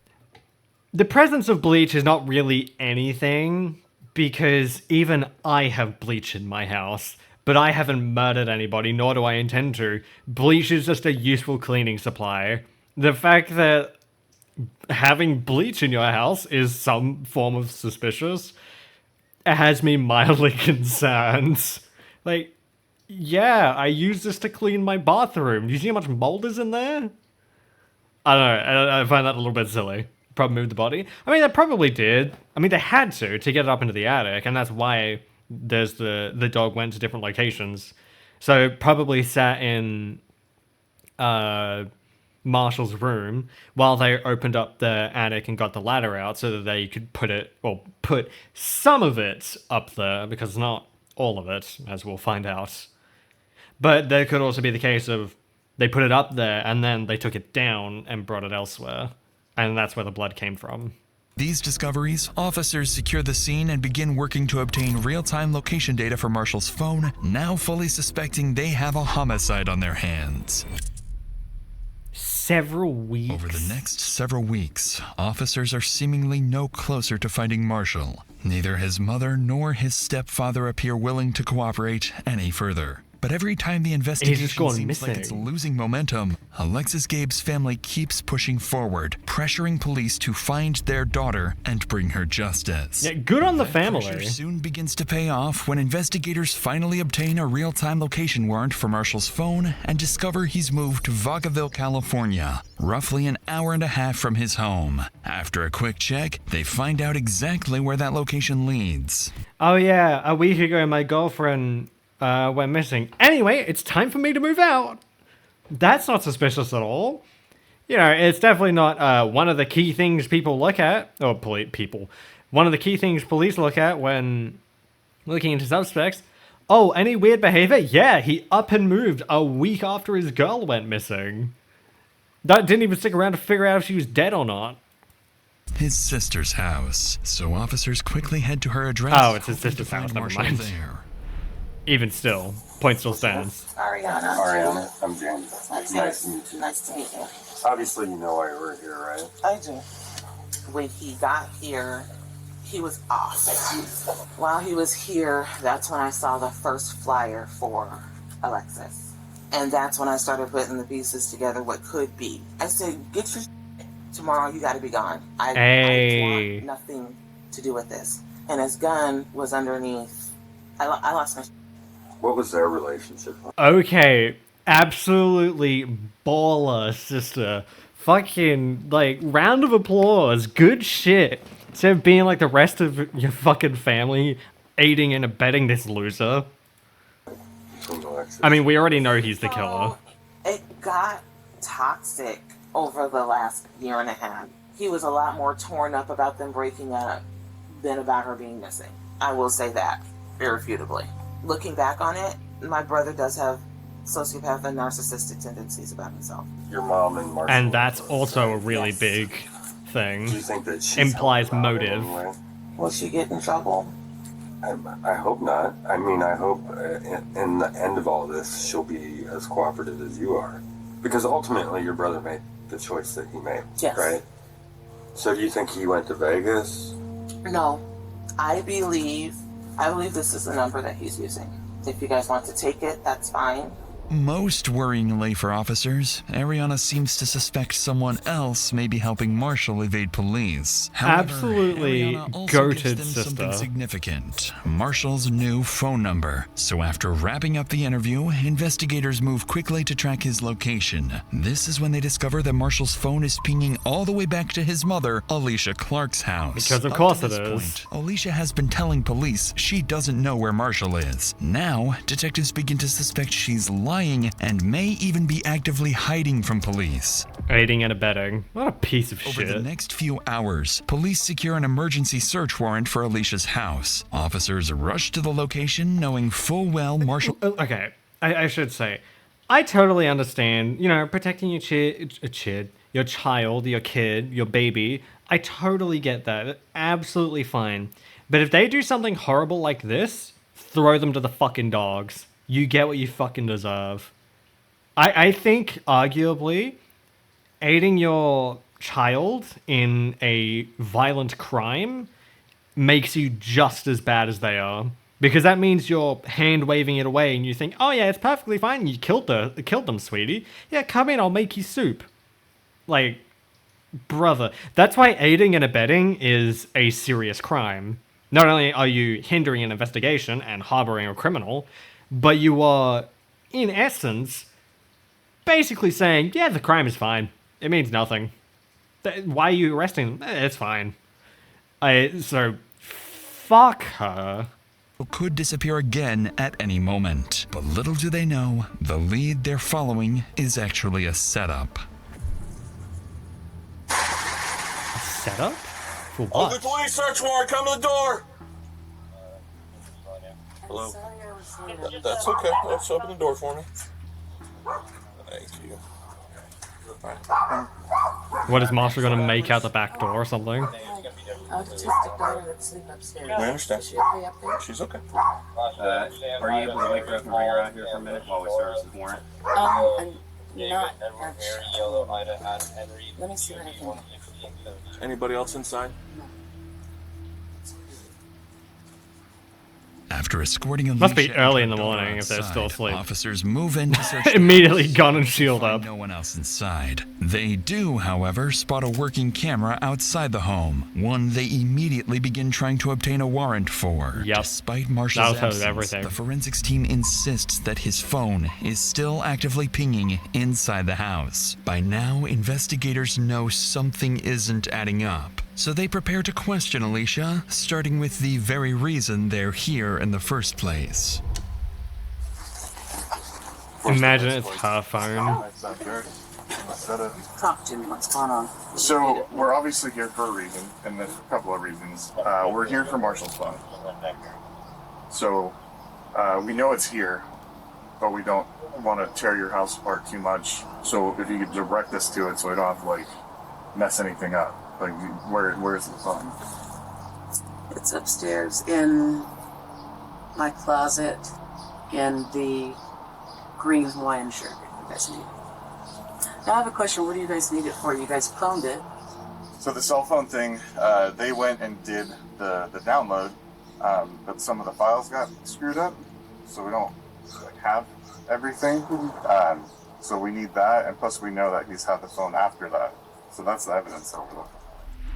the presence of bleach is not really anything, because even I have bleach in my house, but I haven't murdered anybody, nor do I intend to. Bleach is just a useful cleaning supply. The fact that having bleach in your house is some form of suspicious has me mildly concerned. Like, yeah, I use this to clean my bathroom. Do you see how much mold is in there? I don't know. I find that a little bit silly. Probably moved the body. I mean, they probably did. I mean, they had to get it up into the attic, and that's why there's the dog went to different locations. So it probably sat in Marshall's room while they opened up the attic and got the ladder out so that they could put some of it up there, because not all of it, as we'll find out. But there could also be the case of they put it up there and then they took it down and brought it elsewhere, and that's where the blood came from. these discoveries, officers secure the scene and begin working to obtain real-time location data for Marshall's phone, now fully suspecting they have a homicide on their hands. Several weeks? Over the next several weeks, officers are seemingly no closer to finding Marshall. Neither his mother nor his stepfather appear willing to cooperate any further. But every time the investigation seems like it's losing momentum, Alexis Gabe's family keeps pushing forward, pressuring police to find their daughter and bring her justice. Yeah, good on the family. Pressure soon begins to pay off when investigators finally obtain a real-time location warrant for Marshall's phone and discover he's moved to Vacaville, California, roughly an hour and a half from his home. After a quick check, they find out exactly where that location leads. Oh yeah, a week ago my girlfriend went missing. Anyway, it's time for me to move out. That's not suspicious at all. You know, it's definitely not one of the key things people look at, or one of the key things police look at when looking into suspects. Oh, any weird behavior? Yeah, he up and moved a week after his girl went missing. That didn't even stick around to figure out if she was dead or not. His sister's house, so officers quickly head to her address. Oh, it's his sister's house, never mind. There. Even still, point still stands. Ariana. Ariana, I'm James. Nice to meet you. Nice to meet you. Obviously, you know why we're here, right? I do. When he got here, he was off. While he was here, that's when I saw the first flyer for Alexis. And that's when I started putting the pieces together, what could be. I said, get your tomorrow, you gotta be gone. I want nothing to do with this. And his gun was underneath. I lost my. What was their relationship like? Okay, absolutely baller, sister. Fucking, like, round of applause. Good shit. Instead of being like the rest of your fucking family, aiding and abetting this loser. I mean, we already know he's the killer. It got toxic over the last year and a half. He was a lot more torn up about them breaking up than about her being missing. I will say that, irrefutably. Looking back on it, my brother does have sociopath and narcissistic tendencies about himself. Your mom and Marshall. And that's also a really big thing. Do you think that she implies motive? Will she get in trouble? I hope not. I mean, I hope in the end of all this, she'll be as cooperative as you are. Because ultimately, your brother made the choice that he made, yes. Right? So do you think he went to Vegas? No. I believe this is the number that he's using. If you guys want to take it, that's fine. Most worryingly for officers, Ariana seems to suspect someone else may be helping Marshall evade police. However, Absolutely Ariana also gives goated them sister. something significant, Marshall's new phone number. So after wrapping up the interview, investigators move quickly to track his location. This is when they discover that Marshall's phone is pinging all the way back to his mother, Alicia Clark's house. Because of Up course to it this is. point, Alicia has been telling police she doesn't know where Marshall is. Now, detectives begin to suspect she's lying and may even be actively hiding from police. Aiding and abetting. What a piece of Over shit. the next few hours, police secure an emergency search warrant for Alicia's house. Officers rush to the location knowing full well Marshall... Okay, I should say, I totally understand, you know, protecting your your child, your kid, your baby. I totally get that. Absolutely fine. But if they do something horrible like this, throw them to the fucking dogs. You get what you fucking deserve. I think, arguably, aiding your child in a violent crime makes you just as bad as they are. Because that means you're hand-waving it away and you think, oh yeah, it's perfectly fine, you killed them, sweetie. Yeah, come in, I'll make you soup. Like, brother. That's why aiding and abetting is a serious crime. Not only are you hindering an investigation and harboring a criminal, but you are, in essence, basically saying, yeah, the crime is fine. It means nothing. Why are you arresting them? It's fine. So, fuck her. Could disappear again at any moment. But little do they know, the lead they're following is actually a setup. A setup? For Oh, what? the police search warrant, come to the door! Hello? That's okay. Let's open the door for me. Thank you. What is Marshall gonna make out the back door or something? Autistic daughter that sleep upstairs. I understand. Is she okay up there? She's okay. Are you able to wake her up and bring her out here for a minute while we service this warrant? I'm not actually. Let me see what I can do. Anybody else inside? After escorting Alicia Must be and early her in the daughter morning if they're still outside, asleep. Officers move in to search Immediately the house. gun and shield Find up. no one else inside. They do, however, spot a working camera outside the home, one they immediately begin trying to obtain a warrant for. Yep. Despite Marshall's That'll tell you absence, everything. the forensics team insists that his phone is still actively pinging inside the house. By now, investigators know something isn't adding up. So they prepare to question Alicia, starting with the very reason they're here in the first place. Imagine it's her phone. Talk to me. What's going on? So we're obviously here for a reason, and there's a couple of reasons. We're here for Marshall's phone. So we know it's here, but we don't want to tear your house apart too much. So if you could direct us to it, so we don't have to like mess anything up. Like where is the phone? It's upstairs in my closet in the green Hawaiian shirt you guys need. Now I have a question. What do you guys need it for? You guys cloned it. So the cell phone thing, they went and did the download, but some of the files got screwed up, so we don't like, have everything. So we need that, and plus we know that he's had the phone after that. So that's the evidence that we're looking for.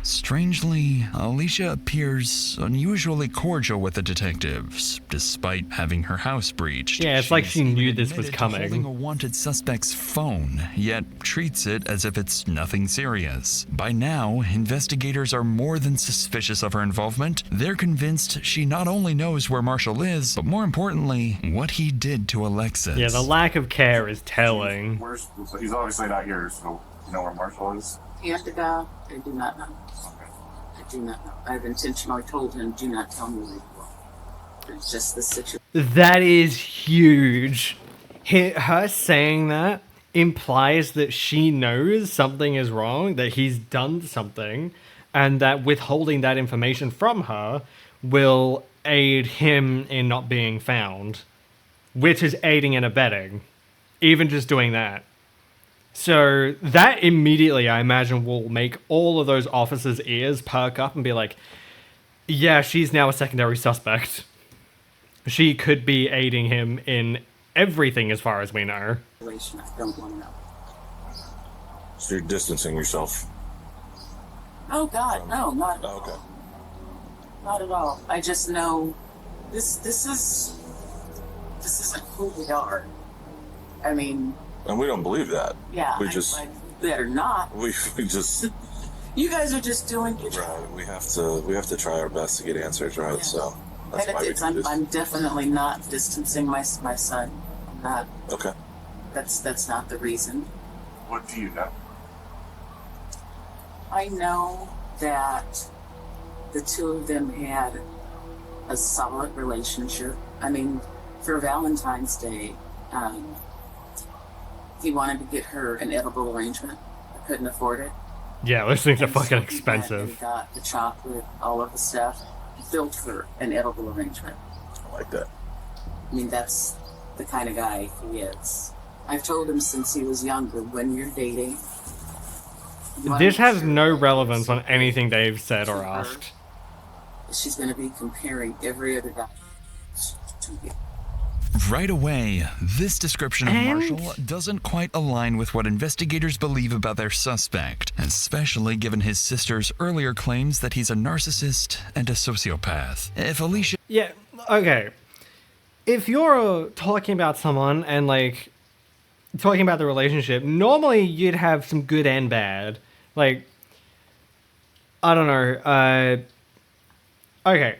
Strangely, Alicia appears unusually cordial with the detectives, despite having her house breached. Yeah, it's like She's she knew even this was admitted to coming. holding a wanted suspect's phone, yet treats it as if it's nothing serious. By now, investigators are more than suspicious of her involvement. They're convinced she not only knows where Marshall is, but more importantly, what he did to Alexis. Yeah, the lack of care is telling. So he's obviously not here, so you know where Marshall is? You have to go. I do not know. I do not know. I've intentionally told him, do not tell me where you are. It's just the situation. That is huge. Her saying that implies that she knows something is wrong, that he's done something, and that withholding that information from her will aid him in not being found, which is aiding and abetting. Even just doing that. So that immediately, I imagine, will make all of those officers' ears perk up and be like, yeah, she's now a secondary suspect. She could be aiding him in everything as far as we know. I don't want to know. So you're distancing yourself. Oh God, no, not. Oh, okay. Not at all. I just know this isn't who we are. I mean. And we don't believe that. Yeah. We just. I better not. We just. You guys are just doing your job. Right. We have to try our best to get answers, right? Yeah. So that's and why we do this. I'm definitely not distancing my son. I'm not. Okay. That's not the reason. What do you know? I know that the two of them had a solid relationship. I mean, for Valentine's Day, he wanted to get her an edible arrangement. I couldn't afford it. Yeah, those things are fucking He expensive. got the chocolate, all of the stuff, built her an edible arrangement. I like that. I mean, that's the kind of guy he is. I've told him since he was younger, when you're dating... This has no relevance on anything they've said or asked. She's going to be comparing every other guy to you. Right away, this description of Marshall doesn't quite align with what investigators believe about their suspect, especially given his sister's earlier claims that he's a narcissist and a sociopath. If Alicia... Yeah, okay. If you're talking about someone and, like, talking about the relationship, normally you'd have some good and bad. Like, I don't know, okay.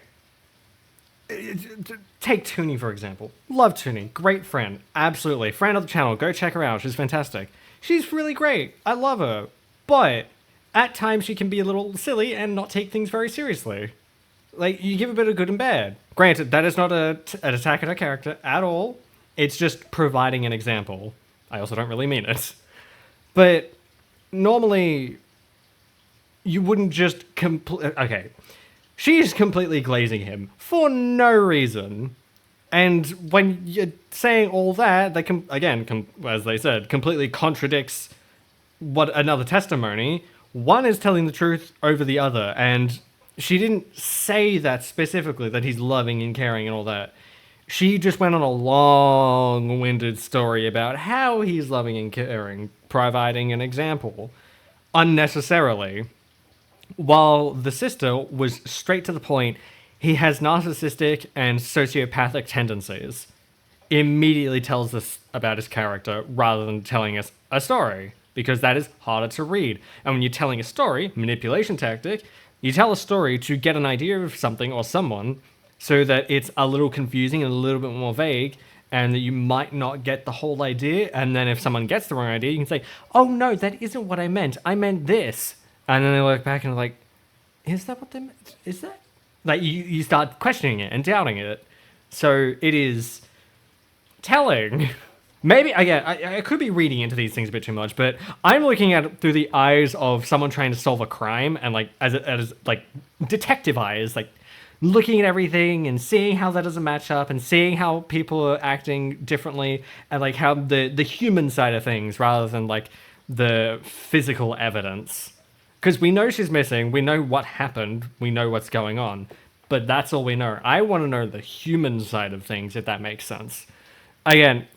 Take Toonie, for example. Love Toonie. Great friend. Absolutely. Friend of the channel. Go check her out. She's fantastic. She's really great. I love her. But at times she can be a little silly and not take things very seriously. Like, you give a bit of good and bad. Granted, that is not an attack at her character at all. It's just providing an example. I also don't really mean it. But normally, you wouldn't just okay. She's completely glazing him for no reason. And when you're saying all that, they as they said, completely contradicts what another testimony. One is telling the truth over the other, and she didn't say that specifically, that he's loving and caring and all that. She just went on a long-winded story about how he's loving and caring, providing an example, unnecessarily. While the sister was straight to the point, he has narcissistic and sociopathic tendencies. Immediately tells us about his character rather than telling us a story, because that is harder to read. And when you're telling a story, manipulation tactic, you tell a story to get an idea of something or someone so that it's a little confusing and a little bit more vague, and that you might not get the whole idea. And then if someone gets the wrong idea, you can say, oh no, that isn't what I meant this. And then they look back and are like, is that what they meant? Is that? Like, you start questioning it and doubting it. So it is telling. Maybe, again, I could be reading into these things a bit too much, but I'm looking at it through the eyes of someone trying to solve a crime, and like, as like detective eyes, like looking at everything and seeing how that doesn't match up and seeing how people are acting differently, and like how the human side of things rather than like the physical evidence. Because we know she's missing, we know what happened, we know what's going on, but that's all we know. I want to know the human side of things, if that makes sense. Again,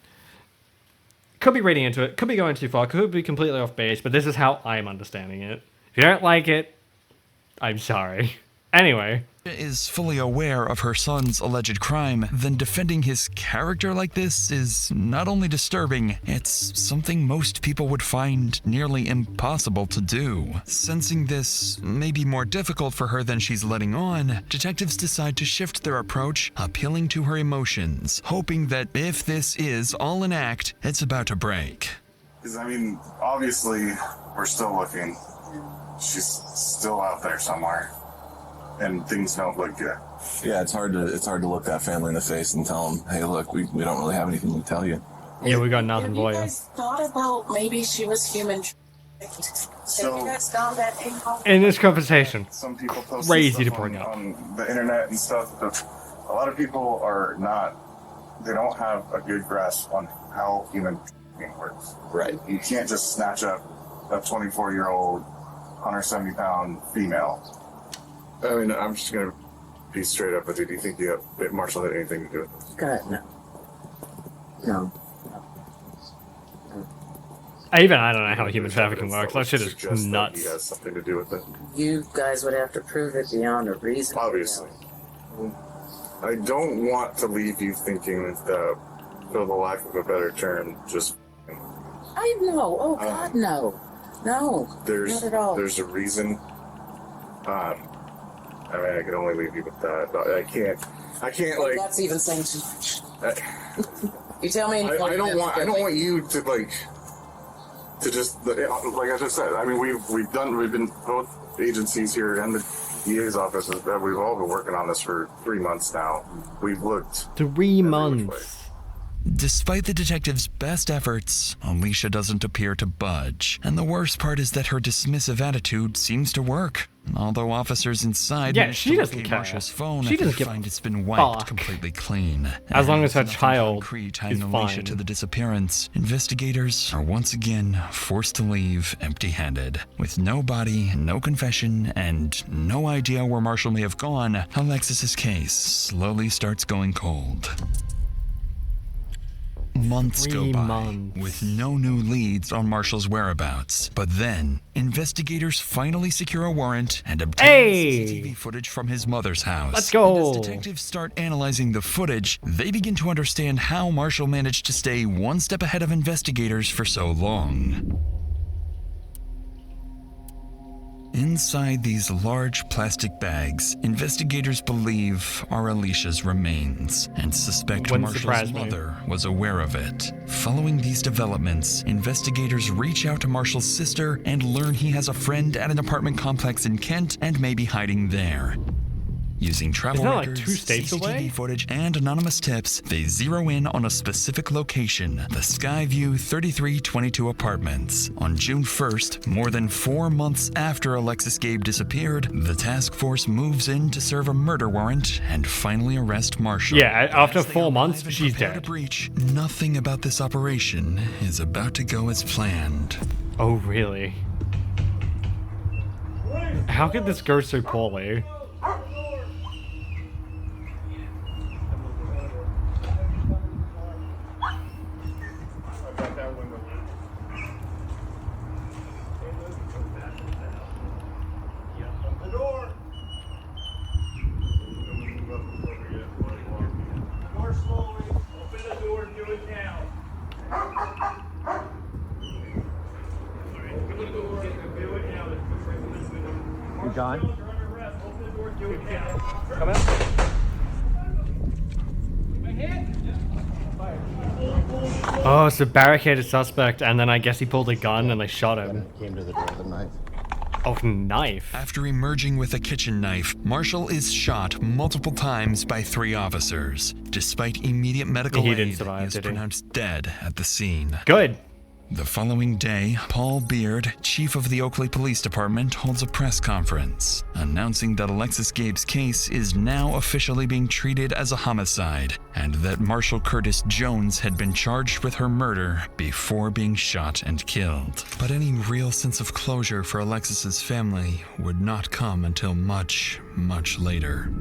could be reading into it, could be going too far, could be completely off base, but this is how I'm understanding it. If you don't like it, I'm sorry. Anyway. Is fully aware of her son's alleged crime, then defending his character like this is not only disturbing, it's something most people would find nearly impossible to do. Sensing this may be more difficult for her than she's letting on, detectives decide to shift their approach, appealing to her emotions, hoping that if this is all an act, it's about to break. Because, I mean, obviously, we're still looking. She's still out there somewhere. And things don't look good. Yeah, it's hard to look that family in the face and tell them, hey, look, we don't really have anything to tell you. Yeah, we got nothing for you. Have you guys thought about maybe she was human? Have you guys found that angle? In this conversation, some people post crazy to stuff bring up on the internet and stuff, but a lot of people are not. They don't have a good grasp on how human works. Right. You can't just snatch up a 24-year-old, 170-pound female. I mean, I'm just going to be straight up with you. Do you think Marshall had anything to do with this? God, no. No. I don't know how human trafficking works. That shit is Suggest that nuts. he has something to do with it. You guys would have to prove it beyond a reason. Obviously. I don't want to leave you thinking that, for the lack of a better term, just. I know. Oh God, no. No. Not at all. There's a reason. I mean, I can only leave you with that. But I can't like. That's even saying too much. You tell me. I don't want you to like. To just like I just said. I mean, we've been both agencies here and the DA's office. We've all been working on this for 3 months now. We've looked 3 months. Despite the detective's best efforts, Alicia doesn't appear to budge. And the worst part is that her dismissive attitude seems to work. Although officers inside she doesn't care. Marsha's phone, She doesn't find it's been wiped completely clean. As long as her nothing child concrete is tying Alicia fine. to the disappearance, investigators are once again forced to leave empty-handed. With no body, no confession, and no idea where Marshall may have gone, Alexis's case slowly starts going cold. Months go by with no new leads on Marshall's whereabouts. But then, investigators finally secure a warrant and obtain CCTV footage from his mother's house. Let's go. And as detectives start analyzing the footage, they begin to understand how Marshall managed to stay one step ahead of investigators for so long. Inside these large plastic bags, investigators believe are Alicia's remains and suspect Wouldn't surprise Marshall's me. mother was aware of it. Following these developments, investigators reach out to Marshall's sister and learn he has a friend at an apartment complex in Kent and may be hiding there. Using travel Isn't that like records, 2 states CCTV away? footage, and anonymous tips, they zero in on a specific location, the Skyview 3322 apartments. On June 1st, more than 4 months after Alexis Gabe disappeared, the task force moves in to serve a murder warrant and finally arrest Marshall. Yeah, after As they 4 arrive months, and she's prepare to dead. breach, nothing about this operation is about to go as planned. Oh, really? How could this go so poorly? You gone? Come out. Oh, so barricaded suspect, and then I guess he pulled a gun and they shot him. Came to the door with a knife. Oh, knife. After emerging with a kitchen knife, Marshall is shot multiple times by 3 officers. Despite immediate medical He aid, didn't survive, he is did he? pronounced dead at the scene. Good. The following day, Paul Beard, chief of the Oakley Police Department, holds a press conference, announcing that Alexis Gabe's case is now officially being treated as a homicide, and that Marshall Curtis Jones had been charged with her murder before being shot and killed. But any real sense of closure for Alexis's family would not come until much, much later.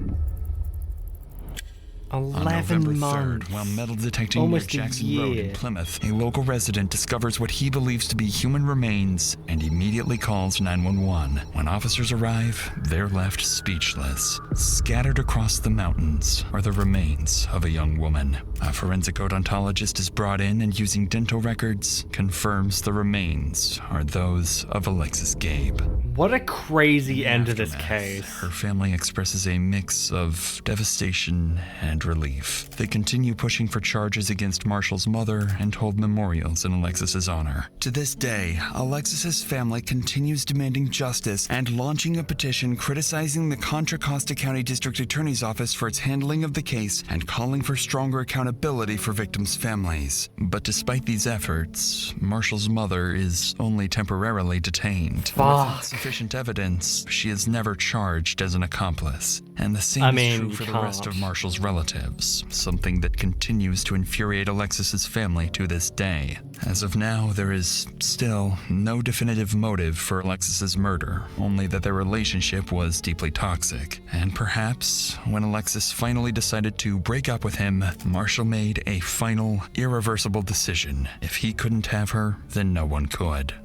On 11 November months. 3rd, while metal detecting Almost near a Jackson Road year. in Plymouth, a local resident discovers what he believes to be human remains and immediately calls 911. When officers arrive, they're left speechless. Scattered across the mountains are the remains of a young woman. A forensic odontologist is brought in and, using dental records, confirms the remains are those of Alexis Gabe. What a crazy end to this case. Her family expresses a mix of devastation and relief. They continue pushing for charges against Marshall's mother and hold memorials in Alexis's honor. To this day, Alexis's family continues demanding justice and launching a petition criticizing the Contra Costa County District Attorney's Office for its handling of the case and calling for stronger accountability for victims' families. But despite these efforts, Marshall's mother is only temporarily detained. Fuck. Without sufficient evidence, she is never charged as an accomplice. And the same is true for the rest of Marshall's relatives, something that continues to infuriate Alexis's family to this day. As of now, there is still no definitive motive for Alexis's murder, only that their relationship was deeply toxic. And perhaps, when Alexis finally decided to break up with him, Marshall made a final, irreversible decision. If he couldn't have her, then no one could.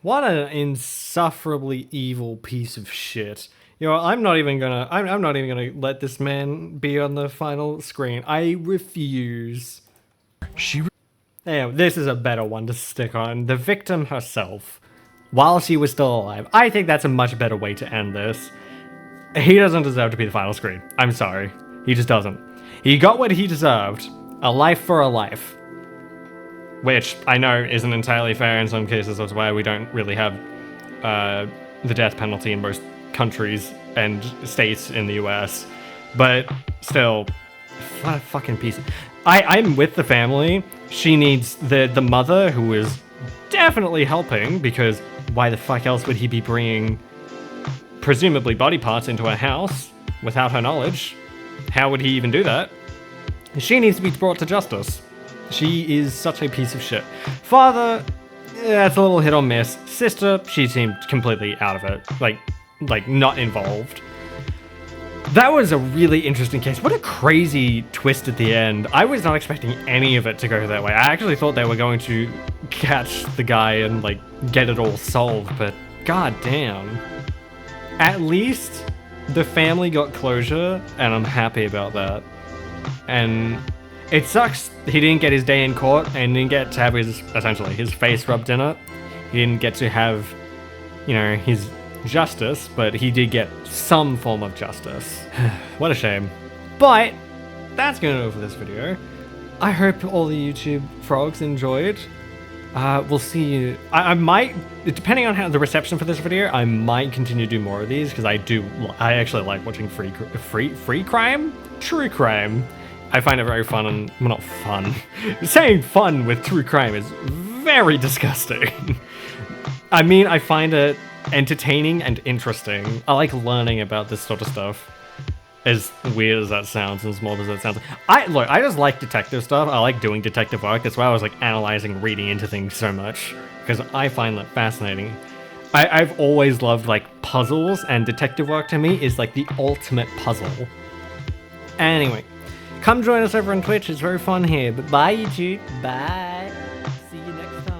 What an insufferably evil piece of shit. You know, I'm not even gonna let this man be on the final screen. I refuse. This is a better one to stick on. The victim herself, while she was still alive. I think that's a much better way to end this. He doesn't deserve to be the final screen. I'm sorry. He just doesn't. He got what he deserved. A life for a life. Which I know isn't entirely fair in some cases. That's why we don't really have the death penalty in most countries and states in the US, but still, what a fucking piece. I'm with the family. She needs the mother, who is definitely helping, because why the fuck else would he be bringing presumably body parts into a house without her knowledge? How would he even do that? She needs to be brought to justice. She is such a piece of shit. Father, that's a little hit or miss. Sister, she seemed completely out of it. Like not involved. That was a really interesting case. What a crazy twist at the end. I was not expecting any of it to go that way. I actually thought they were going to catch the guy and like get it all solved, but god damn. At least the family got closure, and I'm happy about that. And it sucks he didn't get his day in court and didn't get to have essentially his face rubbed in it. He didn't get to have, you know, his justice, but he did get some form of justice. What a shame. But that's gonna do it for this video. I hope all the YouTube frogs enjoyed. We'll see you. I might, depending on how the reception for this video, I might continue to do more of these, because I actually like watching free crime? True crime. I find it very fun, and, well, not fun. Saying fun with true crime is very disgusting. I mean, I find it entertaining and interesting. I like learning about this sort of stuff. As weird as that sounds, and as morbid as that sounds. I just like detective stuff. I like doing detective work. That's why I was like analyzing, reading into things so much, because I find that fascinating. I've always loved like puzzles, and detective work to me is like the ultimate puzzle. Anyway, come join us over on Twitch. It's very fun here. But bye, YouTube. Bye. See you next time.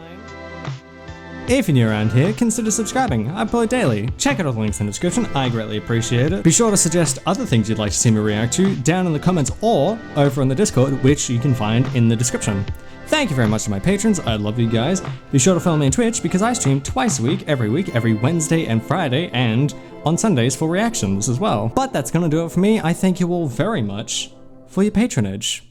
If you're new around here, consider subscribing. I upload daily. Check out all the links in the description. I greatly appreciate it. Be sure to suggest other things you'd like to see me react to down in the comments or over on the Discord, which you can find in the description. Thank you very much to my patrons. I love you guys. Be sure to follow me on Twitch, because I stream twice a week, every Wednesday and Friday, and on Sundays for reactions as well. But that's gonna do it for me. I thank you all very much for your patronage.